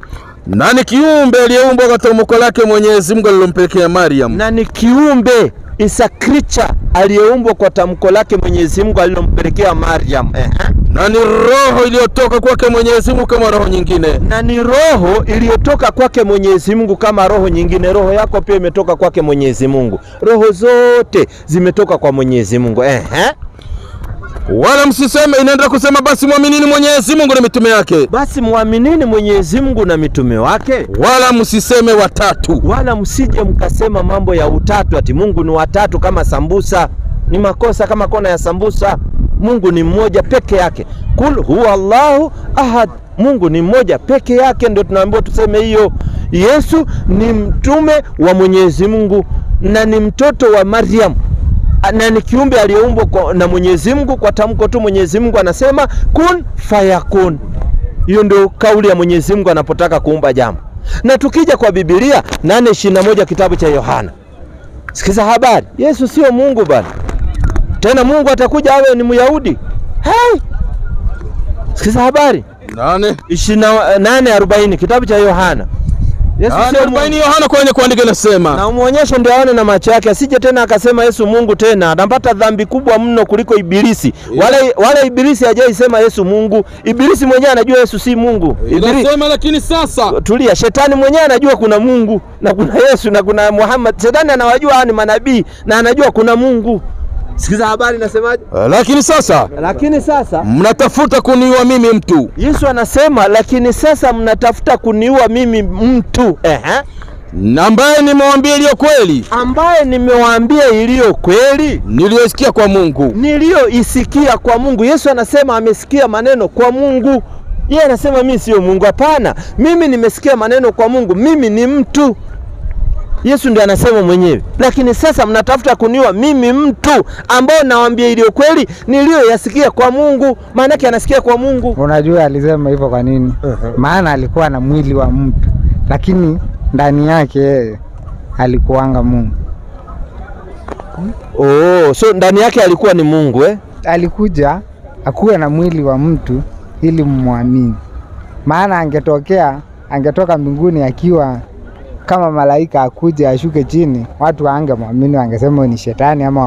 Na ni kiumbe aliyeumbwa kwa tamko lake Mwenyezi Mungu alilompelekea Maryam. Na ni kiumbe, is a creature, aliyeumbwa kwa tamko lake Mwenyezi Mungu alilompelekea Maryam. Na ni roho iliyotoka kwake Mwenyezi Mungu kama roho nyingine. Na ni roho iliyotoka kwake Mwenyezi Mungu kama roho nyingine. Roho yako pia imetoka kwake Mwenyezi Mungu. Roho zote zimetoka kwa Mwenyezi Mungu. Wala msiseme, inaenda kusema basi muaminini Mwenyezi Mungu na mitume yake. Basi muaminini Mwenyezi Mungu na mitume wake. Wala msiseme watatu. Wala msije mkasema mambo ya utatu, ati Mungu ni watatu kama sambusa. Ni makosa kama kona ya sambusa. Mungu ni mmoja peke yake. Kul huwa Allahu ahad. Mungu ni mmoja peke yake, ndio tunaambiwa tuseme hiyo. Yesu ni mtume wa Mwenyezi Mungu na ni mtoto wa Maryam. Na ni kiumbe aliyeumbwa na Mwenyezi Mungu kwa tamko tu. Mwenyezi Mungu anasema kun fayakun. Hiyo ndio kauli ya Mwenyezi Mungu anapotaka kuumba jambo. Na tukija kwa Biblia 8:21 kitabu cha Yohana. Sikiza habari. Yesu sio Mungu bali. Tena Mungu atakuja awe ni Myahudi. Sikiza habari. 8:40 kitabu cha Yohana. Yesu sio Mungu. Yohana kwenye kuandika nasema. Na umuonyeshe ndio aone na macho yake, asije tena akasema Yesu Mungu tena. Anapata dhambi kubwa mno kuliko Ibilisi. Wale Ibilisi hajaisema Yesu Mungu. Ibilisi mwenyewe anajua Yesu si Mungu. Anasema lakini sasa. Tulia, shetani mwenyewe anajua kuna Mungu na kuna Yesu na kuna Muhammad. Shetani anawajua ni manabii na anajua kuna Mungu. Sikiza habari nasemaje? Lakini sasa mnatafuta kuniua mimi mtu. Yesu anasema lakini sasa mnatafuta kuniua mimi mtu. Ambaye nimewaambia iliyo kweli. Ambaye nimewaambia iliyo kweli. Niliyoisikia kwa Mungu. Niliyoisikia kwa Mungu. Yesu anasema amesikia maneno kwa Mungu. Yeye anasema mimi sio Mungu. Hapana. Mimi nimesikia maneno kwa Mungu. Mimi ni mtu. Yesu ndiye anasema mwenyewe. Lakini sasa mnatafuta kuniua mimi mtu ambao nawaambia iliyo kweli niliyoyasikia kwa Mungu. Maana yake anasikia kwa Mungu. Unajua alisema hivyo kwa nini? Maana alikuwa na mwili wa mtu, lakini ndani yake yeye alikuanga Mungu. So ndani yake alikuwa ni Mungu Alikuja akuwe na mwili wa mtu ili muamini. Maana angetoka mbinguni akiwa kama malaika akuje ashuke chini, watu wangemwamini, wangesema ni shetani ama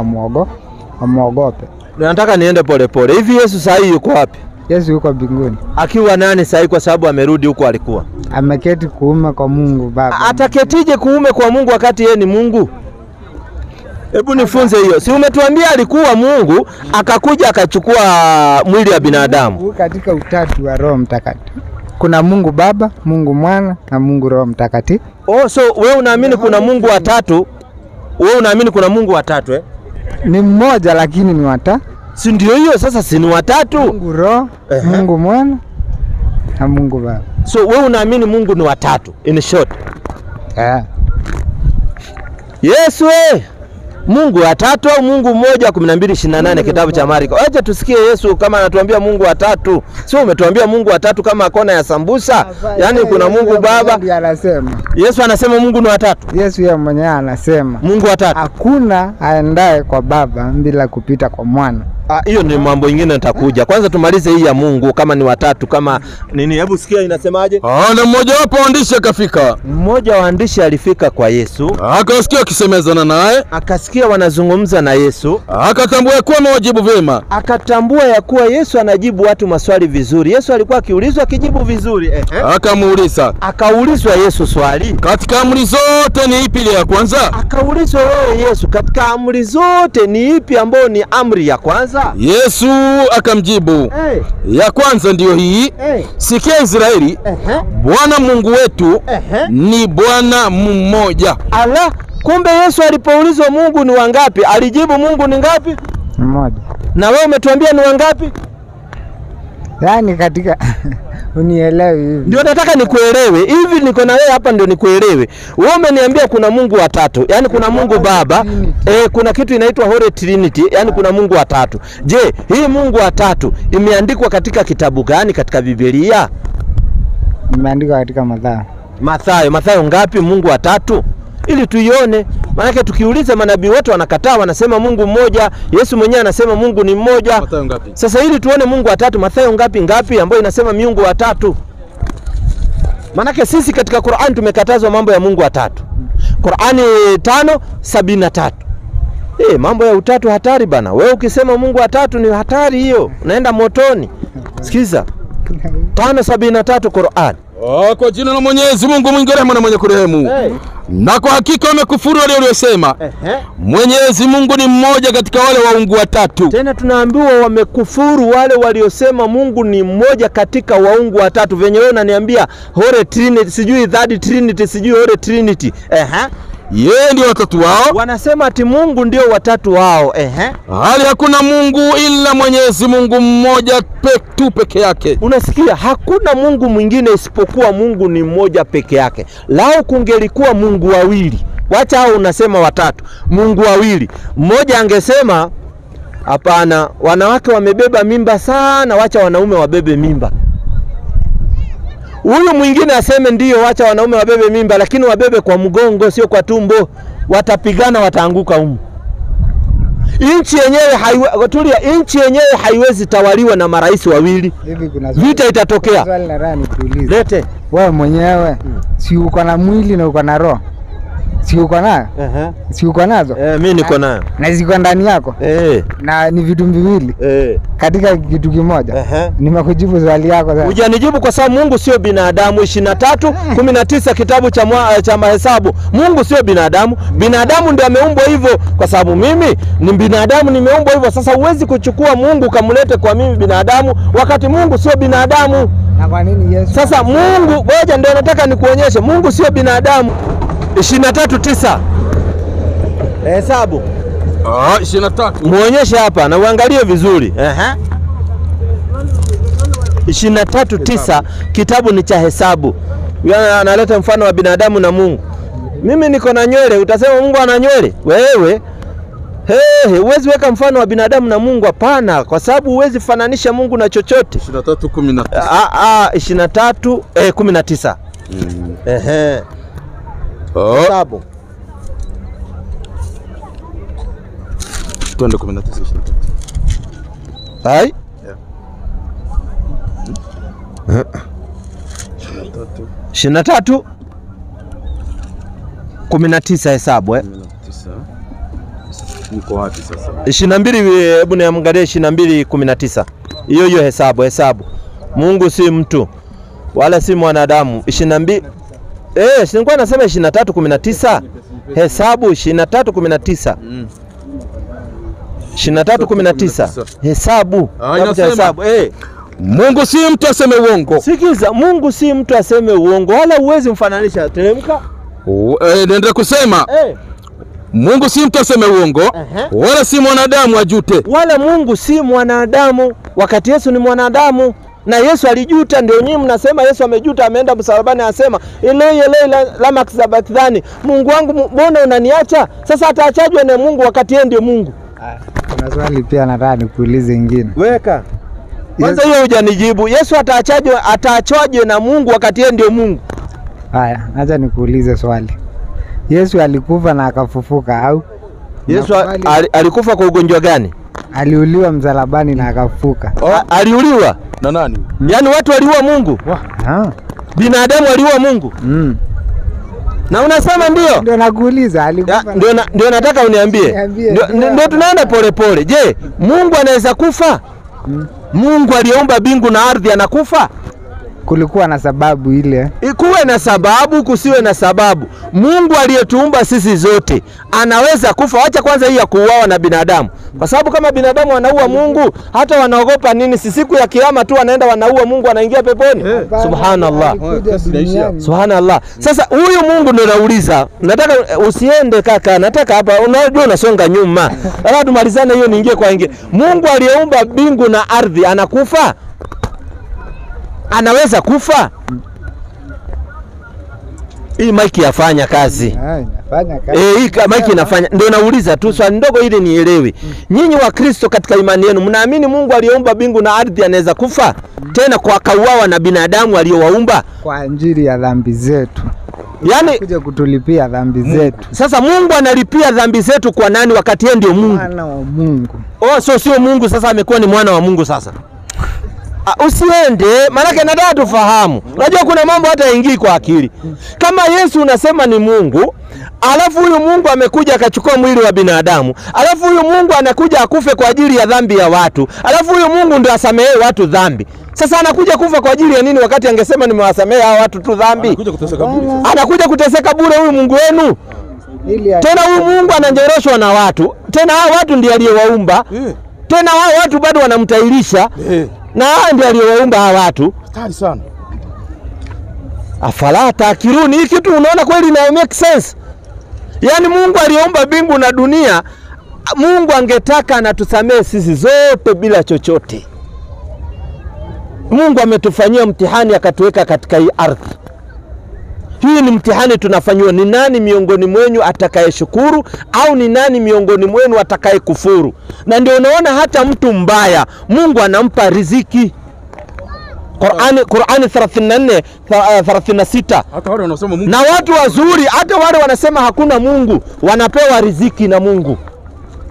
wamuogope. Nataka niende polepole. Hivi Yesu sasa yuko wapi? Yesu yuko mbinguni. Akiwa nani sasa, kwa sababu amerudi huko alikuwa? Ameketi kuume kwa Mungu Baba. Ataketije kuume kwa Mungu wakati yeye ni Mungu? Hebu nifunze hiyo. Si umetuambia alikuwa Mungu akakuja akachukua mwili wa binadamu? Katika utatu wa Roho Mtakatifu. Kuna Mungu Baba, Mungu Mwana na Mungu Roho Mtakatifu. So wewe unaamini kuna Mungu watatu? Wewe unaamini kuna Mungu watatu Ni mmoja lakini ni watatu. Si ndio hiyo sasa, si ni watatu? Mungu Roho, Mungu Mwana na Mungu Baba. So wewe unaamini Mungu ni watatu in short? Yesu Mungu watatu au Mungu mmoja? 12:28 kitabu cha Marko. Acha tusikie Yesu kama anatuambia Mungu watatu. Sio umetuambia Mungu watatu kama kona ya sambusa. Yaani kuna Mungu Baba. Yesu anasema Mungu ni watatu. Yesu yeye mwenyewe anasema Mungu watatu. Hakuna aendaye kwa Baba bila kupita kwa Mwana. Hiyo ni mambo ingine nitakuja. Kwanza tumalize hii ya Mungu kama ni watatu kama nini. Hebu sikia inasemaje? Na mmoja wapo waandishi akafika. Mmoja wa waandishi alifika kwa Yesu. Akasikia akisemezana naye. Akasikia wanazungumza na Yesu. Akatambua kuwa amewajibu vyema. Akatambua ya kuwa Yesu anajibu watu maswali vizuri. Yesu alikuwa akiulizwa akijibu vizuri. Akamuuliza. Akaulizwa Yesu swali. Katika amri zote ni ipi ile ya kwanza? Akaulizwa wewe Yesu, katika amri zote ni ipi ambayo ni amri ya kwanza? Yesu akamjibu, ya kwanza ndiyo hii, sikia Israeli, Bwana Mungu wetu ni Bwana mmoja. Ala, kumbe Yesu alipoulizwa Mungu ni wangapi, alijibu Mungu ni ngapi? Mmoja. Na wewe umetuambia ni wangapi? Yaani katika unielewi hivi. Ndio nataka nikuelewe. Hivi niko na wewe hapa ndio nikuelewe. Wewe umeniambia kuna Mungu watatu. Yaani kuna Mungu Baba, kuna kitu inaitwa Holy Trinity, yaani kuna Mungu watatu. Je, hii Mungu watatu imeandikwa katika kitabu gani katika Biblia? Imeandikwa katika Mathayo. Mathayo ngapi Mungu watatu? Ili tuione. Maana tukiuliza manabii wote wanakataa, wanasema Mungu mmoja. Yesu mwenyewe anasema Mungu ni mmoja. Mathayo ngapi? Sasa ili tuone Mungu watatu, Mathayo ngapi ambayo inasema miungu watatu? Maana sisi katika Qur'an tumekatazwa mambo ya Mungu watatu. Qur'ani 5:73. Mambo ya utatu hatari bana. Wewe ukisema Mungu watatu ni hatari hiyo. Unaenda motoni. Sikiza. 5:73 Qur'an. Kwa jina la Mwenyezi Mungu mwingi wa rehema na mwenye kurehemu. Na kwa hakika wamekufuru wale waliosema Mwenyezi Mungu ni mmoja katika wale waungu watatu. Tena tunaambiwa wamekufuru wale waliosema Mungu ni mmoja katika waungu watatu. Venye wewe unaniambia Holy Trinity, sijui Third Trinity, sijui Holy Trinity. Yeye ndio watatu wao. Wanasema ati Mungu ndio watatu wao. Hali hakuna Mungu ila Mwenyezi Mungu mmoja tu peke yake. Unasikia, hakuna Mungu mwingine isipokuwa Mungu ni mmoja peke yake. Lao kungelikuwa Mungu wawili. Wacha hao unasema watatu. Mungu wawili. Mmoja angesema hapana, wanawake wamebeba mimba sana, wacha wanaume wabebe mimba. Huyu mwingine aseme ndio, wacha wanaume wabebe mimba, lakini wabebe kwa mgongo sio kwa tumbo. Watapigana, wataanguka humu. Inchi yenyewe haiwezi tawaliwa na marais wawili. Vita itatokea. Swali la rani kuuliza. Lete. Wewe mwenyewe si uko na mwili na uko na roho? Si uko nayo? Si uko nazo? Mimi niko nayo. Na ziko ndani yako? Na ni vitu viwili. Katika kitu kimoja. Nimekujibu swali yako sasa. Hujanijibu kwa sababu Mungu sio binadamu. 23:19 kitabu cha Mahesabu. Mungu sio binadamu. Binadamu ndio ameumbwa hivyo, kwa sababu mimi ni binadamu nimeumbwa hivyo. Sasa huwezi kuchukua Mungu kamlete kwa mimi binadamu wakati Mungu sio binadamu. Na kwa nini Yesu? Sasa Mungu, ngoja ndio nataka nikuonyeshe. Mungu sio binadamu. 23:9 Hesabu. 23. Muonyeshe hapa na uangalie vizuri. 23:9 kitabu ni cha Hesabu. Yeye analeta mfano wa binadamu na Mungu. Mimi niko na nywele, utasema Mungu ana nywele? Wewe huwezi weka mfano wa binadamu na Mungu, hapana, kwa sababu huwezi fananisha Mungu na chochote. 23:19. 23:19. Hesabu. Tuende 19:23. Hai? 23:19 Hesabu. 19. Niko wapi sasa? 22, hebu niangalie 22:19. Hiyo Hesabu. Mungu si mtu wala si mwanadamu. 22. Sikuwa nasema 23:19. Hesabu 23:19. 23:19. Hesabu. Hesabu. Mungu si mtu aseme uongo. Sikiza, Mungu si mtu aseme uongo, wala uwezi mfananisha. Teremka. Nenda kusema. Mungu si mtu aseme uongo, wala si mwanadamu ajute. Wala Mungu si mwanadamu, wakati Yesu ni mwanadamu. Na Yesu alijuta, ndio nyinyi mnasema Yesu amejuta, ameenda msalabani asema Eloi lama sabakthani, Mungu wangu mbona unaniacha? Sasa ataachajwe na Mungu wakati yeye ndio Mungu? Kuna swali pia nataka nikuulize ingine. Weka. Kwanza hiyo hujanijibu. Yesu ataachajwe na Mungu wakati yeye ndio Mungu? Haya, acha nikuulize swali. Yesu alikufa na akafufuka au? Yesu alikufa kwa ugonjwa gani? Aliuliwa msalabani na akafuka. Aliuliwa na nani? Yaani watu waliua Mungu? Binadamu waliua Mungu? Na unasema ndio? Ndio nakuuliza alikufa. Ndio nataka uniambie. Ndio tunaenda polepole. Je, Mungu anaweza kufa? Mungu aliyeumba mbingu na ardhi anakufa? Kulikuwa na sababu ile. Ikuwe na sababu, kusiwe na sababu. Mungu aliyetuumba sisi zote anaweza kufa. Wacha kwanza hii ya kuuawa na binadamu. Kwa sababu kama binadamu wanaua Mungu, hata wanaogopa nini? Si siku ya kiyama tu wanaenda wanaua Mungu, anaingia peponi. Subhanallah. Subhanallah. Sasa huyu Mungu ndio nauliza. Nataka usiende kaka, nataka hapa unajua unasonga nyuma. Alafu tumalizane hiyo niingie kwa ingie. Mungu aliyeumba mbingu na ardhi anakufa? Anaweza kufa? Hii maiki yafanya kazi. Inafanya kazi. Hii maiki inafanya. Ndio nauliza tu swali ndogo ili nielewe. Nyinyi wa Kristo katika imani yenu mnaamini Mungu aliyeumba mbingu na ardhi anaweza kufa? Tena kwa kauawa na binadamu aliyowaumba kwa ajili ya dhambi zetu. Yaani kuja kutulipia dhambi zetu. Sasa Mungu analipia dhambi zetu kwa nani wakati yeye ndio Mungu? Mwana wa Mungu. Sio Mungu, sasa amekuwa ni mwana wa Mungu sasa. Usiende, maana nataka tufahamu. Unajua kuna mambo hata yaingii kwa akili. Kama Yesu unasema ni Mungu, alafu huyu Mungu amekuja akachukua mwili wa binadamu, alafu huyu Mungu anakuja akufe kwa ajili ya dhambi ya watu, alafu huyu Mungu ndio asamehe watu dhambi. Sasa anakuja kufa kwa ajili ya nini wakati angesema nimewasamehe hao watu tu dhambi? Anakuja kuteseka bure huyu Mungu wenu. Tena huyu Mungu ananjoroshwa na watu. Tena hao watu ndiye aliyewaumba. Tena hao watu bado wanamtailisha. Na ndiye aliyewaumba hawa watu. Hatari sana. Afala takiruni, hii kitu unaona kweli na make sense? Yaani Mungu aliyeumba mbingu na dunia, Mungu angetaka anatusamehe sisi zote bila chochote. Mungu ametufanyia mtihani akatuweka katika hii ardhi. Hii ni mtihani tunafanywa. Ni nani miongoni mwenu atakayeshukuru au ni nani miongoni mwenu atakayekufuru? Na ndio unaona hata mtu mbaya Mungu anampa riziki. Qur'ani 34:36. Hata wale wanasema Mungu. Na watu wazuri, hata wale wanasema hakuna Mungu, wanapewa riziki na Mungu.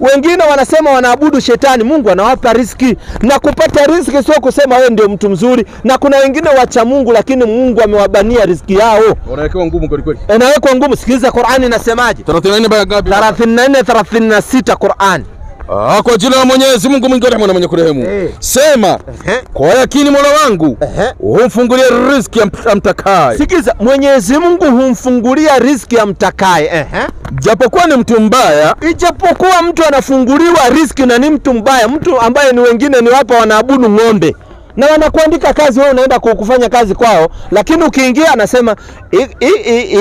Wengine wanasema wanaabudu shetani, Mungu anawapa riziki. Na kupata riziki sio kusema wewe ndio mtu mzuri. Na kuna wengine wacha Mungu lakini Mungu amewabania riziki yao. Wanawekwa ngumu kweli kweli. Inawekwa ngumu. Sikiliza Qur'ani inasemaje? 34 baya ngapi? 34:36 Qur'ani. Kwa jina la Mwenyezi Mungu mwingi wa rehema na mwenye kurehemu. Sema, kwa yakini Mola wangu humfungulia riziki amtakaye. Sikiza, Mwenyezi Mungu humfungulia riziki amtakaye. Japokuwa ni mtu mbaya, ijapokuwa mtu anafunguliwa riziki na ni mtu mbaya, mtu ambaye ni wengine ni hapa wanaabudu ng'ombe. Na wanakuandika kazi, wewe unaenda kufanya kazi kwao, lakini ukiingia anasema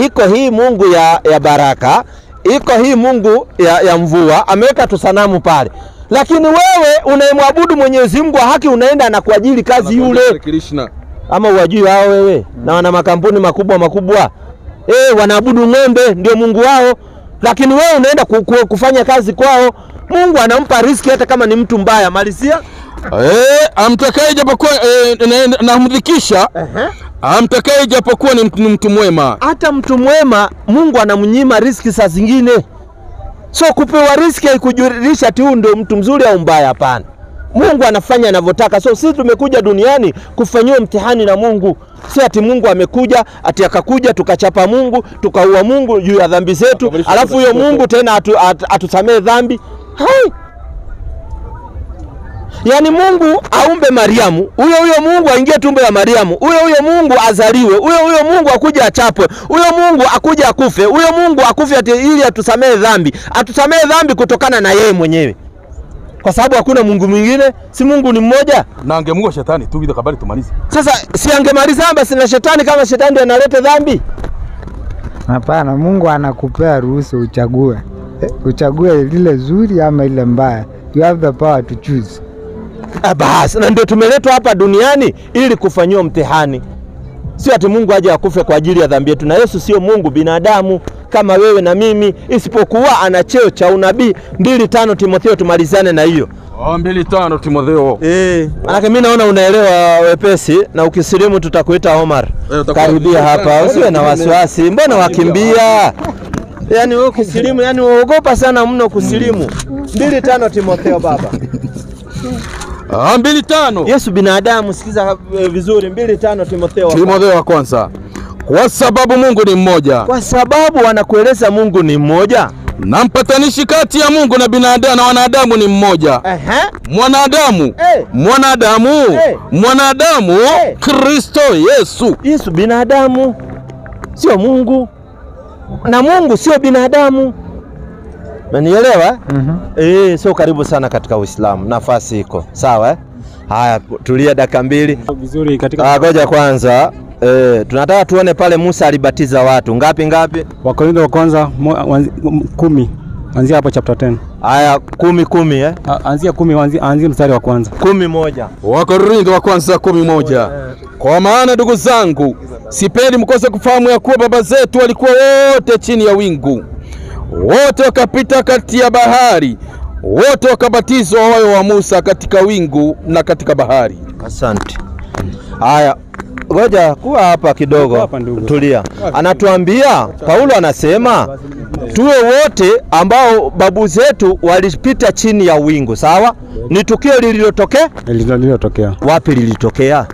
iko hii Mungu ya baraka, iko hii Mungu ya mvua, ameweka tusanamu pale. Lakini wewe unayemwabudu Mwenyezi Mungu wa haki unaenda na kuajiri kazi yule. Ama uwajui hao wewe? Na wana makampuni makubwa. Wanaabudu ng'ombe ndio Mungu wao. Lakini wewe unaenda kufanya kazi kwao. Mungu anampa riziki hata kama ni mtu mbaya. Malizia. Amtakaye japokuwa namdhikisha. Amtakaye japokuwa ni mtu mwema. Hata mtu mwema Mungu anamnyima riziki saa zingine. So kupewa riziki haikujulisha ati huyu ndio mtu mzuri au mbaya, hapana. Mungu anafanya anavyotaka. So sisi tumekuja duniani kufanywa mtihani na Mungu. Si ati Mungu amekuja ati akakuja tukachapa Mungu, tukaua Mungu juu ya dhambi zetu, alafu huyo Mungu tena atusamee dhambi. Hai. Yaani Mungu aumbe Mariamu, huyo Mungu aingie tumbo ya Mariamu, huyo Mungu azaliwe, huyo Mungu akuje achapwe, huyo Mungu akuje akufe, huyo Mungu akufe ati ili atusamee dhambi kutokana na yeye mwenyewe. Kwa sababu hakuna Mungu mwingine, si Mungu ni mmoja. Na angemungu shetani tu bila kabali tumalize. Sasa si angemaliza basi na shetani kama shetani ndiye analeta dhambi? Hapana, Mungu anakupea ruhusa uchague. Uchague lile zuri ama ile mbaya. You have the power to choose. Basi na ndio tumeletwa hapa duniani ili kufanywa mtihani. Sio ati Mungu aje akufe kwa ajili ya dhambi yetu. Na Yesu sio Mungu, binadamu kama wewe na mimi, isipokuwa ana cheo cha unabii. 2:5 Timotheo, tumalizane na hiyo. 2:5 Timotheo. Maana mimi naona unaelewa wepesi, na ukisilimu tutakuita Omar. Karibia hapa, usiwe na wasiwasi. Mbona wakimbia? Yani wewe kusilimu, yani uogopa sana mno kusilimu. 2:5 Timotheo baba. 2:5. Yesu binadamu, sikiza vizuri. 2:5 Timotheo. Timotheo wa kwanza. Kwa sababu Mungu ni mmoja. Kwa sababu wanakueleza Mungu ni mmoja. Na mpatanishi kati ya Mungu na binadamu na wanadamu ni mmoja. Mwanadamu. Mwanadamu Kristo Yesu. Yesu binadamu, sio Mungu. Na Mungu sio binadamu. Unanielewa? Sio karibu sana katika Uislamu. Nafasi iko. Sawa Haya, tulia dakika 2. Vizuri katika ngoja kwanza. Tunataka tuone pale Musa alibatiza watu. Ngapi? Wakorintho wa kwanza 10. Anzia hapo chapter 10. Haya 10 Anzia 10, anzia mstari wa kwanza. 11. Wakorintho wa kwanza 11. Kwa maana ndugu zangu, sipendi mkose kufahamu ya kuwa baba zetu walikuwa wote chini ya wingu. Wote wakapita kati ya bahari. Wote wakabatizwa wao wa Musa katika wingu na katika bahari. Asante. Haya, ngoja kuwa hapa kidogo. Tulia. Anatuambia, Paulo anasema tuwe wote ambao babu zetu walipita chini ya wingu. Sawa? Ni tukio lililotokea? Lililotokea. Wapi lilitokea?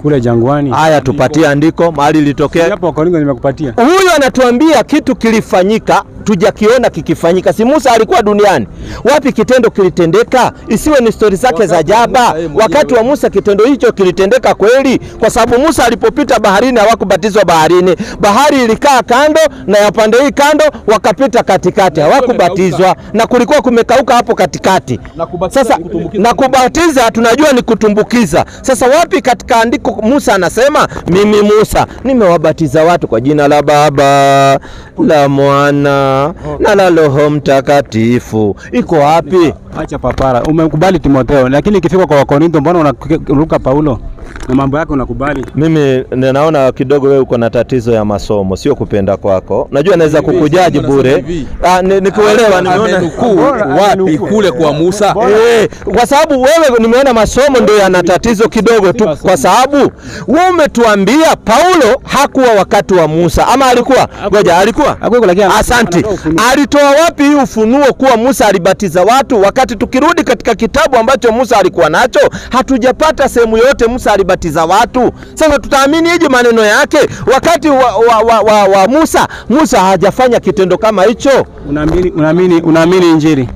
Kule jangwani. Haya, tupatie andiko mahali lilitokea. Hapo Wakorintho nimekupatia. Huyu anatuambia kitu kilifanyika, tujakiona kikifanyika. Si Musa alikuwa duniani? Wapi kitendo kilitendeka? Isiwe ni stori zake za jaba. Wakati wa Musa kitendo hicho kilitendeka kweli, kwa sababu Musa alipopita baharini hawakubatizwa baharini. Bahari ilikaa kando na ya pande hii kando, wakapita katikati, hawakubatizwa na kulikuwa kumekauka hapo katikati. Sasa na kubatiza tunajua ni kutumbukiza. Sasa wapi katika andiko Musa anasema mimi Musa nimewabatiza watu kwa jina la Baba, la Mwana na la Roho Mtakatifu? Iko wapi? Acha papara. Umekubali Timotheo, lakini ikifika kwa Wakorintho mbona unaruka Paulo? Na mambo yake unakubali. Mimi ninaona kidogo wewe uko na tatizo ya masomo, sio kupenda kwako. Najua naweza kukujaji bure. Nikuelewa, nimeona wapi kule kwa Musa. Kwa sababu wewe nimeona masomo ndio yana tatizo kidogo tu, kwa sababu wewe umetuambia Paulo hakuwa wakati wa Musa, ama alikuwa? Ngoja, alikuwa? Asante. Alitoa wapi hii ufunuo kuwa Musa alibatiza watu, wakati tukirudi katika kitabu ambacho Musa alikuwa nacho hatujapata sehemu yote Musa alibatiza watu? Sasa tutaamini hije maneno yake wakati wa Musa hajafanya kitendo kama hicho? Unaamini Injili?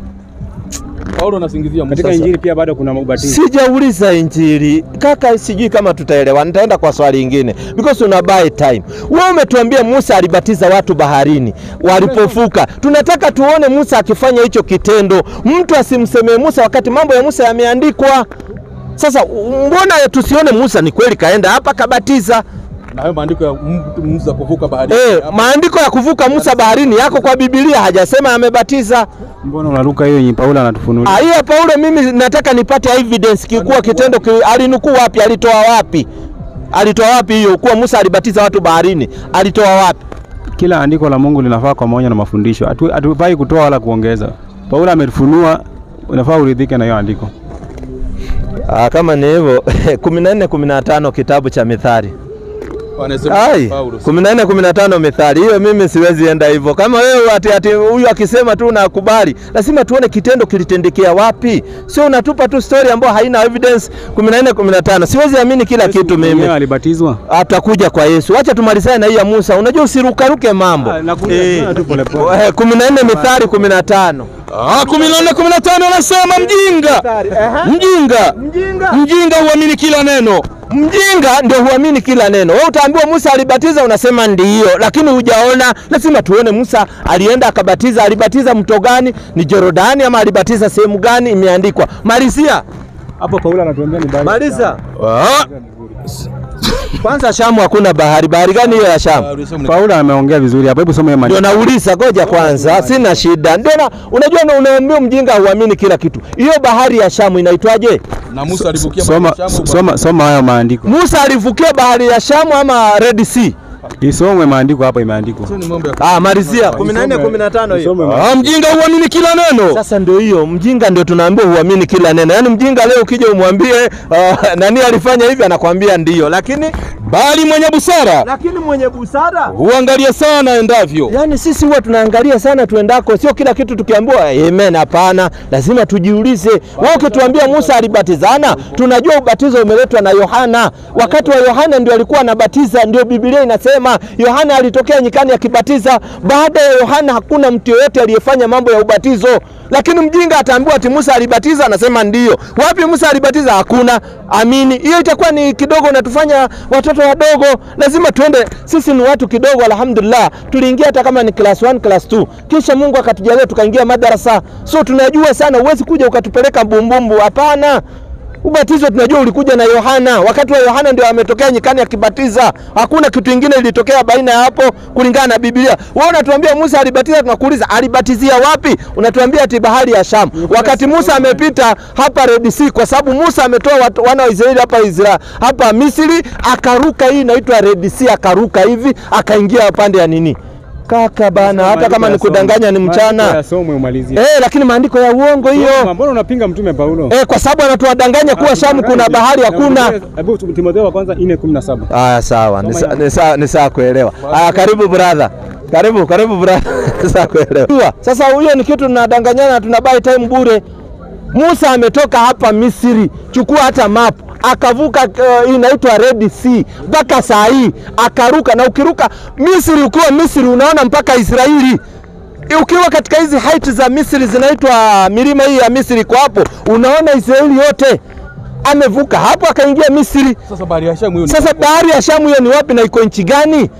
Paulo anasingizia Musa. Katika Injili pia bado kuna ubatizo. Sijauliza Injili. Kaka, sijui kama tutaelewa. Nitaenda kwa swali lingine because una buy time. Wewe umetuambia Musa alibatiza watu baharini walipofuka. Tunataka tuone Musa akifanya hicho kitendo. Mtu asimsemee Musa wakati mambo ya Musa yameandikwa. Sasa mbona tusione Musa ni kweli kaenda hapa kabatiza? Na hayo maandiko ya Musa kuvuka baharini. Maandiko ya kuvuka Musa baharini yako kwa Biblia, hajasema amebatiza. Mbona unaruka hiyo yenye Paulo anatufunulia? Hiyo Paulo mimi nataka nipate evidence kikuwa kitendo alinukuu wapi, alitoa wapi? Alitoa wapi hiyo kuwa Musa alibatiza watu baharini? Alitoa wapi? Kila andiko la Mungu linafaa kwa maonyo na mafundisho. Hatufai kutoa wala kuongeza. Paulo ametufunua, unafaa uridhike na hiyo andiko. Kama ni hivyo 14:15 kitabu cha Mithali. 14:15 Mithali. Hiyo mimi siwezi enda hivyo. Kama wewe ati huyu akisema tu nakubali, lazima tuone kitendo kilitendekea wapi. Sio unatupa tu story ambayo haina evidence. 14:15. Siwezi amini kila kitu mimi. Yeye alibatizwa. Atakuja kwa Yesu. Acha tumalizane na hii ya Musa. Unajua usirukaruke mambo. 14 Mithali 15. 14:15 anasema mjinga huamini kila neno. Mjinga ndio huamini kila neno. Wewe utaambiwa Musa alibatiza unasema ndio, lakini hujaona. Lazima tuone Musa alienda akabatiza. Alibatiza mto gani? Ni Jordani ama alibatiza sehemu gani? Imeandikwa. Malizia. Hapo Paulo anatuambia ni bahari. Maliza. Kwanza Shamu hakuna bahari. Bahari gani hiyo ya Shamu? Paulo ameongea vizuri hapo. Hebu soma hiyo maandiko. Ndio nauliza, ngoja kwanza. Sina shida. Ndio unajua unaambia mjinga huamini kila kitu. Hiyo bahari ya Shamu inaitwaje? Na Musa alivukia bahari ya Shamu. Soma hayo maandiko. Musa alivukia bahari ya Shamu ama Red Sea? Isomwe maandiko hapa imeandikwa. Malizia 14:15 hiyo. Mjinga huamini kila neno. Sasa ndio hiyo, mjinga ndio tunaambiwa huamini kila neno. Yaani mjinga leo ukija umwambie nani alifanya hivi anakuambia ndio, lakini bali mwenye busara huangalia sana endavyo. Yaani sisi huwa tunaangalia sana tuendako, sio kila kitu tukiambiwa amen. Hapana, lazima tujiulize. Wao ukituambia Musa alibatizana, tunajua ubatizo umeletwa na Yohana. Wakati wa Yohana ndio alikuwa anabatiza, ndio Biblia inasema Yohana alitokea nyikani akibatiza. Baada ya Yohana hakuna mtu yeyote aliyefanya mambo ya ubatizo. Lakini mjinga ataambiwa ati Musa alibatiza, anasema ndio. Wapi Musa alibatiza? Hakuna. Amini. Hiyo itakuwa ni kidogo na tufanya watoto wadogo. Lazima tuende, sisi ni watu kidogo alhamdulillah. Tuliingia hata kama ni class 1, class 2. Kisha Mungu akatujalia tukaingia madarasa. So tunajua sana, uwezi kuja ukatupeleka mbumbumbu. Hapana. Ubatizo tunajua ulikuja na Yohana. Wakati wa Yohana ndio ametokea nyikani akibatiza. Hakuna kitu kingine ilitokea baina ya hapo kulingana na Biblia. Wewe unatuambia Musa alibatiza, tunakuuliza alibatizia wapi? Unatuambia ati bahari ya Shamu. Wakati Musa amepita hapa Red Sea, kwa sababu Musa ametoa wana wa Israeli hapa Misri, akaruka, hii inaitwa Red Sea, akaruka hivi akaingia pande ya nini? Kaka bana, hata kama nikudanganya ni mchana. Lakini maandiko ya uongo hiyo. Mbona unapinga mtume Paulo? Kwa sababu anatuwadanganya kuwa Shamu kuna bahari hakuna. Hebu Timotheo wa kwanza 4:17. Sawa. Ni sawa kuelewa. Karibu brother. Karibu brother. Sawa kuelewa. Sasa huyo ni kitu tunadanganyana, tunabai time bure. Musa ametoka hapa Misri, chukua hata map, akavuka inaitwa Red Sea mpaka saa hii akaruka. Na ukiruka Misri, ukiwa Misri unaona mpaka Israeli. Ukiwa katika hizi height za Misri zinaitwa milima hii ya Misri, kwa hapo unaona Israeli yote. Amevuka hapo akaingia Misri. Sasa bahari ya Shamu hiyo ni wapi na iko nchi gani?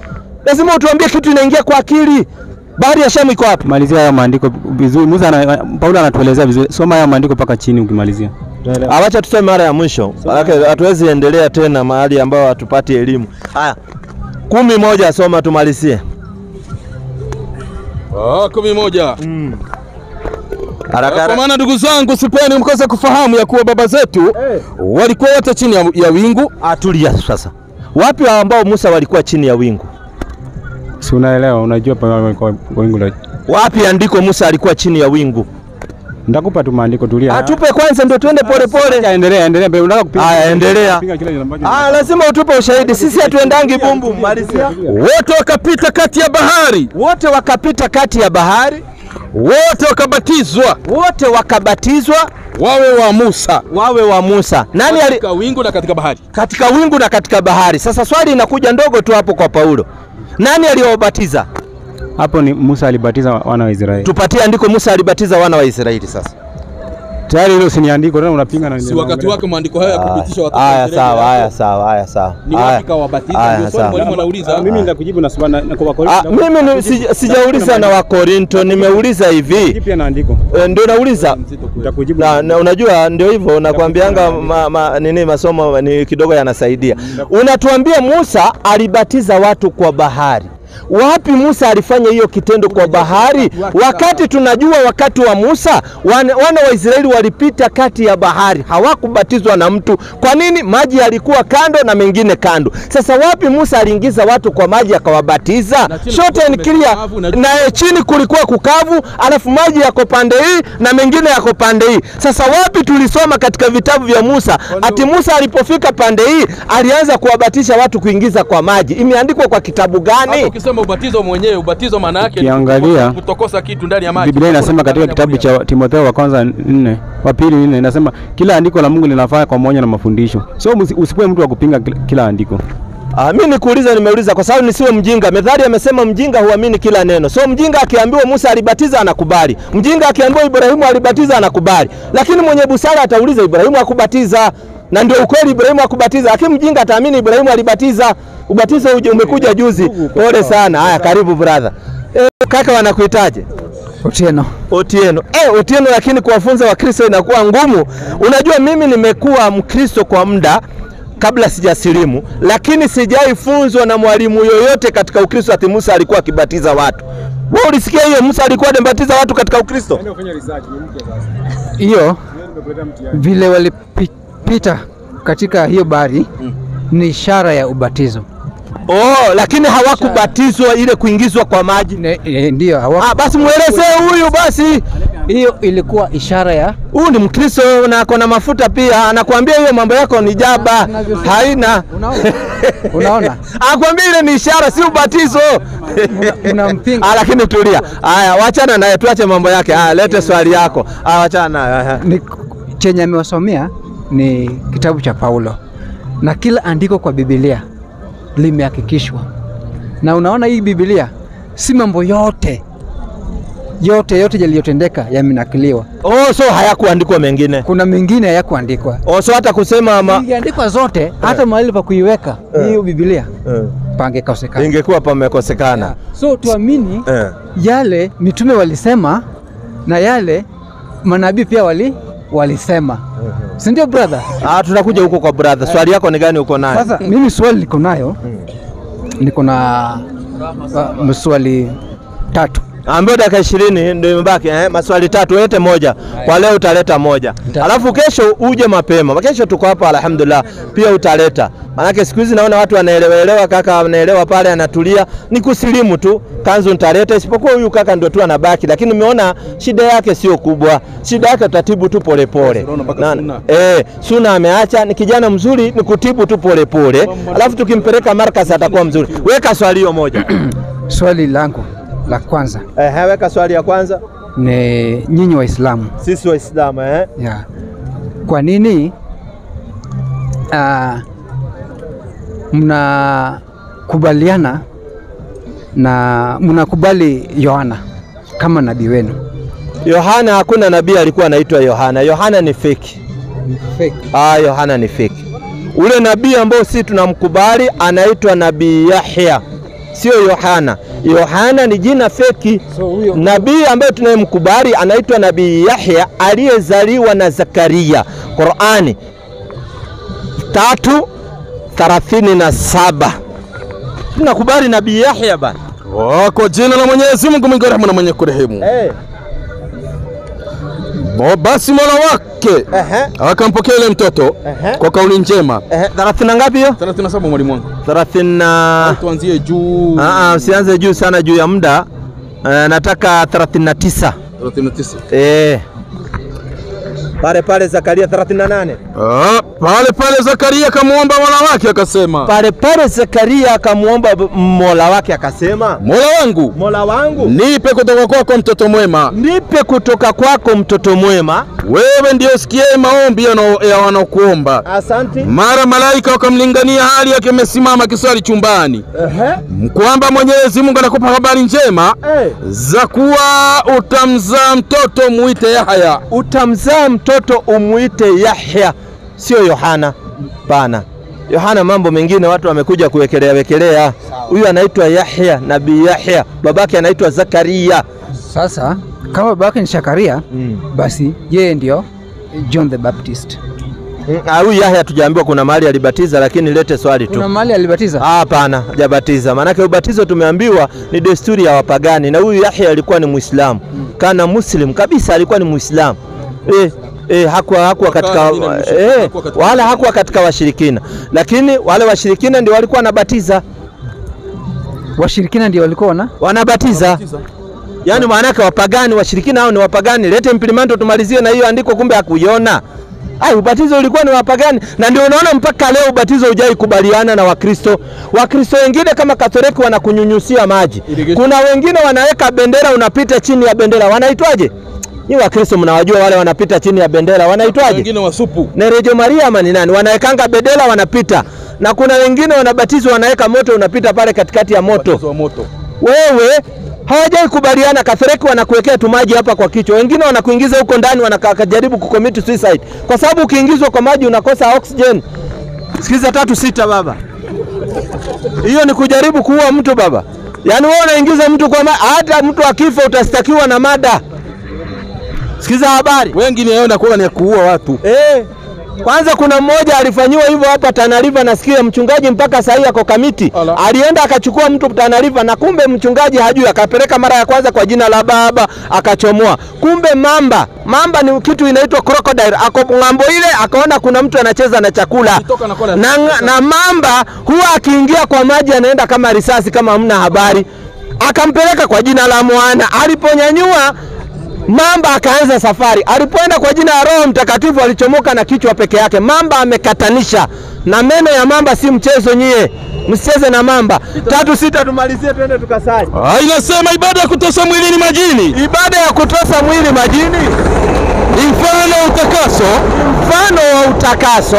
Lazima utuambie kitu inaingia kwa akili. Bahari ya Shamu iko wapi? Malizia haya maandiko vizuri. Paulo anatuelezea vizuri. Soma haya maandiko paka chini ukimalizia. Awacha tuseme mara ya mwisho. Hatuwezi endelea tena mahali ambao hatupati elimu. Haya. 11 soma tumalizie. 11. Kwa maana ndugu zangu, sipeni mkose kufahamu ya kuwa baba zetu walikuwa wote chini ya wingu. Tulia sasa. Wapi ambao Musa walikuwa chini ya wingu? Si unaelewa, unajua kwa wingu la. Wapi andiko Musa alikuwa chini ya wingu? Ndakupa tu maandiko, tulia. Atupe kwanza ndio tuende pole. Endelea. Unataka kupinga. Endelea. Lazima utupe ushahidi. Sisi hatuendangi bumbu. Malizia. Wote wakapita kati ya bahari. Wote wakabatizwa. Wawe wa Musa. Nani katika wingu na katika bahari? Katika wingu na katika bahari. Sasa swali inakuja ndogo tu hapo kwa Paulo. Nani aliyowabatiza? Hapo ni Musa alibatiza wana wa Israeli. Tupatie andiko Musa alibatiza wana wa Israeli sasa. Tayari hilo si andiko, tena unapinga na si wakati wake maandiko haya kupitisha watu. Haya sawa. Ni wapi kawabatiza? Ndio swali mwalimu anauliza. Mimi nitakujibu na swali na kwa Wakorintho. Mimi sijauliza na Wakorintho, nimeuliza hivi. Kipi na andiko? Ndio nauliza. Nitakujibu. Na unajua ndio hivyo nakwambianga masomo ni kidogo yanasaidia. Unatuambia Musa alibatiza watu kwa bahari. Wapi Musa alifanya hiyo kitendo kwa bahari? Wakati tunajua wakati wa Musa wana wa Israeli walipita kati ya bahari, hawakubatizwa na mtu. Kwa nini? Maji yalikuwa kando na mengine kando. Sasa wapi Musa aliingiza watu kwa maji akawabatiza? Short and clear. Na chini kulikuwa kukavu, alafu maji yako pande hii na mengine yako pande hii. Sasa wapi tulisoma katika vitabu vya Musa ati Musa alipofika pande hii alianza kuwabatisha watu kuingiza kwa maji? Imeandikwa kwa kitabu gani? Ukisema ubatizo mwenyewe, ubatizo maana yake ni kutokosa kitu ndani ya maji. Biblia inasema katika kitabu cha Timotheo wa kwanza 4, wa pili 4, inasema kila andiko la Mungu linafaa kwa moja na mafundisho. So usipoe mtu wa kupinga kila andiko. Mimi nikuuliza, nimeuliza kwa sababu nisiwe mjinga. Methali amesema mjinga huamini kila neno. So mjinga akiambiwa Musa alibatiza anakubali. Mjinga akiambiwa Ibrahimu alibatiza anakubali. Lakini mwenye busara atauliza Ibrahimu akubatiza. Na ndio ukweli Ibrahimu akubatiza. Lakini mjinga ataamini Ibrahimu alibatiza. Ubatizo umekuja juzi. Pole sana. Haya, karibu brother. Kaka wanakuitaje? Otieno. Otieno, lakini kuwafunza Wakristo inakuwa ngumu. Unajua mimi nimekuwa Mkristo kwa muda kabla sijasilimu, lakini sijaifunzwa na mwalimu yoyote katika Ukristo ati Musa alikuwa akibatiza watu. Wewe ulisikia hiyo Musa alikuwa anabatiza watu katika Ukristo? Hiyo vile walipita katika hiyo bahari ni ishara ya ubatizo. Oh, lakini hawakubatizwa ile kuingizwa kwa maji. Ndio Basi muelezee huyu basi. hiyo ilikuwa ishara ya Huyu ni Mkristo na ako na mafuta pia. Anakuambia hiyo mambo yako ni jaba. Haina. Unaona? Anakuambia ile ni ishara si ubatizo. Unampinga. Lakini tulia. Haya, wachana naye, tuache mambo yake. Lete swali yako. Wachana naye. Ni chenye amewasomea ni kitabu cha Paulo. Na kila andiko kwa Biblia limehakikishwa. Na unaona hii Biblia si mambo yote yaliyotendeka yamenakiliwa. So hayakuandikwa mengine. Kuna mengine hayakuandikwa. So hata kusema ingeandikwa zote hata mahali pa kuiweka hiyo Biblia pangekosekana. Ingekuwa pamekosekana. So tuamini yale mitume walisema na yale manabii pia walisema. Si ndio brother? Tutakuja huko kwa brother. Swali yako ni gani uko nayo? Sasa mimi swali niko nayo. Niko na maswali 3. Ambayo dakika 20 ndio imebaki. Maswali 3 lete moja. Kwa leo utaleta moja. Alafu kesho uje mapema. Kesho tuko hapa alhamdulillah. Pia utaleta. Maana siku hizi naona watu wanaelewa kaka anaelewa pale anatulia. Ni kusilimu tu. Kanzu nitaleta isipokuwa huyu kaka ndio tu anabaki. Lakini umeona shida yake sio kubwa. Shida yake tutatibu tu polepole. Suna ameacha ni kijana mzuri ni kutibu tu polepole. Alafu tukimpeleka markaz atakuwa mzuri. Weka swali hiyo moja. Swali langu la kwanza. Weka swali ya kwanza. Ni nyinyi Waislamu. Sisi Waislamu Yeah. Kwa nini mnakubaliana na mnakubali Yohana kama nabii wenu? Yohana, hakuna nabii alikuwa anaitwa Yohana. Yohana ni fake. Yohana ni fake. Ule nabii ambao sisi tunamkubali anaitwa nabii Yahya. Sio Yohana. Yohana ni jina feki. Nabii ambaye tunayemkubali anaitwa nabii Yahya aliyezaliwa na Zakaria. Qur'ani 3:37. Tunakubali nabii Yahya bana. Kwa jina la Mwenyezi Mungu mwingi wa rehema na mwenye kurehemu. Basi Mola wake akampokea ile mtoto kwa kauli njema. 30 ngapi hiyo? 37 mwalimu wangu. 30. Tuanzie juu. Usianze juu sana juu ya muda. Nataka 39. 39. Pale Zakaria 38. Pale Zakaria akamuomba Mola wake akasema. Pale Zakaria akamuomba Mola wake akasema. Mola wangu. Nipe kutoka kwako mtoto mwema. Nipe kutoka kwako mtoto mwema. Wewe ndio usikie maombi ya wanaokuomba. Asante. Mara malaika wakamlingania hali yake amesimama kiswali chumbani. Kwamba Mwenyezi Mungu anakupa habari njema za kuwa utamzaa mtoto muite Yahya. Utamzaa mtoto umuite Yahya. Sio Yohana. Bana. Yohana mambo mengine watu wamekuja kuwekelea. Huyu anaitwa Yahya, nabii Yahya. Babake anaitwa Zakaria. Sasa kama babake ni Zakaria, basi yeye ndio John the Baptist. Huyu Yahya tujaambiwa kuna mahali alibatiza, lakini lete swali tu. Kuna mahali alibatiza? Hapana, hajabatiza. Maana ubatizo tumeambiwa ni desturi ya wapagani, na huyu Yahya alikuwa ni Muislamu. Kana Muslim kabisa, alikuwa ni Muislamu. Hakuwa katika wala hakuwa katika washirikina, lakini wale washirikina ndio walikuwa wanabatiza. Washirikina ndio walikuwa wanabatiza. Yaani maana yake wapagani, washirikina hao ni wapagani. Lete implemento tumalizie na hiyo andiko, kumbe hakuiona. Ubatizo ulikuwa ni wapagani, na ndio unaona mpaka leo ubatizo hujai kubaliana na Wakristo. Wakristo wengine kama Katoliki wanakunyunyusia maji. Kuna wengine wanaweka bendera, unapita chini ya bendera. Wanaitwaje? Ni Wakristo mnawajua wale wanapita chini ya bendera. Wanaitwaje? Wengine wasupu. Na Rejo Maria ama ni nani? Wanawekanga bendera wanapita. Na kuna wengine wanabatizwa wanaweka moto, unapita pale katikati ya moto. Wewe hawajai kubaliana. Katoliki wanakuwekea tu maji hapa kwa kichwa. Wengine wanakuingiza huko ndani wanakajaribu kucommit suicide. Kwa sababu ukiingizwa kwa maji unakosa oxygen. Sikiza 3:6 baba. Hiyo ni kujaribu kuua mtu baba. Yaani wewe unaingiza mtu kwa maji, hata mtu akifa utastakiwa na mada. Sikiza habari. Wengine yao inakuwa ni kuua watu. Kwanza kuna mmoja alifanyiwa hivyo hapa Tana River, nasikia mchungaji mpaka sasa yako kamiti. Alienda akachukua mtu Tana River na kumbe mchungaji hajui, akapeleka mara ya kwanza kwa jina la baba akachomoa. Kumbe mamba ni kitu inaitwa crocodile. Ako ngambo ile akaona kuna mtu anacheza na chakula. Na mamba huwa akiingia kwa maji anaenda kama risasi kama hamna habari. Akampeleka kwa jina la Mwana. Aliponyanyua mamba akaanza safari. Alipoenda kwa jina la Roho Mtakatifu alichomoka na kichwa peke yake. Mamba amekatanisha. Na meno ya mamba si mchezo nyie. Msicheze na mamba. 3-6 tumalizie twende tukasali. Inasema ibada ya kutosa mwilini majini. Ibada ya kutosa mwili majini ni mfano wa utakaso. Mfano wa utakaso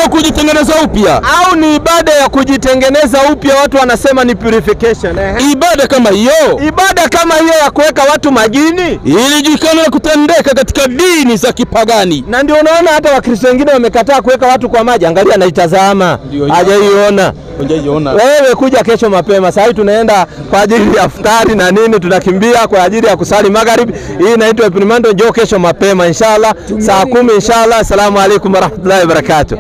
au kujitengeneza upya. Au ni ibada ya kujitengeneza upya, watu wanasema ni purification. Ibada kama hiyo ya kuweka watu majini ilijulikana na kutendeka katika dini za kipagani. Na ndio unaona hata Wakristo wengine wamekataa kuweka watu kwa maji. Angalia anaitazama. Hajaiona. Wewe kuja kesho mapema. Sasa tunaenda kwa ajili ya iftari na nini, tunakimbia kwa ajili ya kusali magharibi. Hii inaitwa Primando. Njoo kesho mapema inshallah saa 10 inshallah. Asalamu alaykum warahmatullahi wabarakatuh.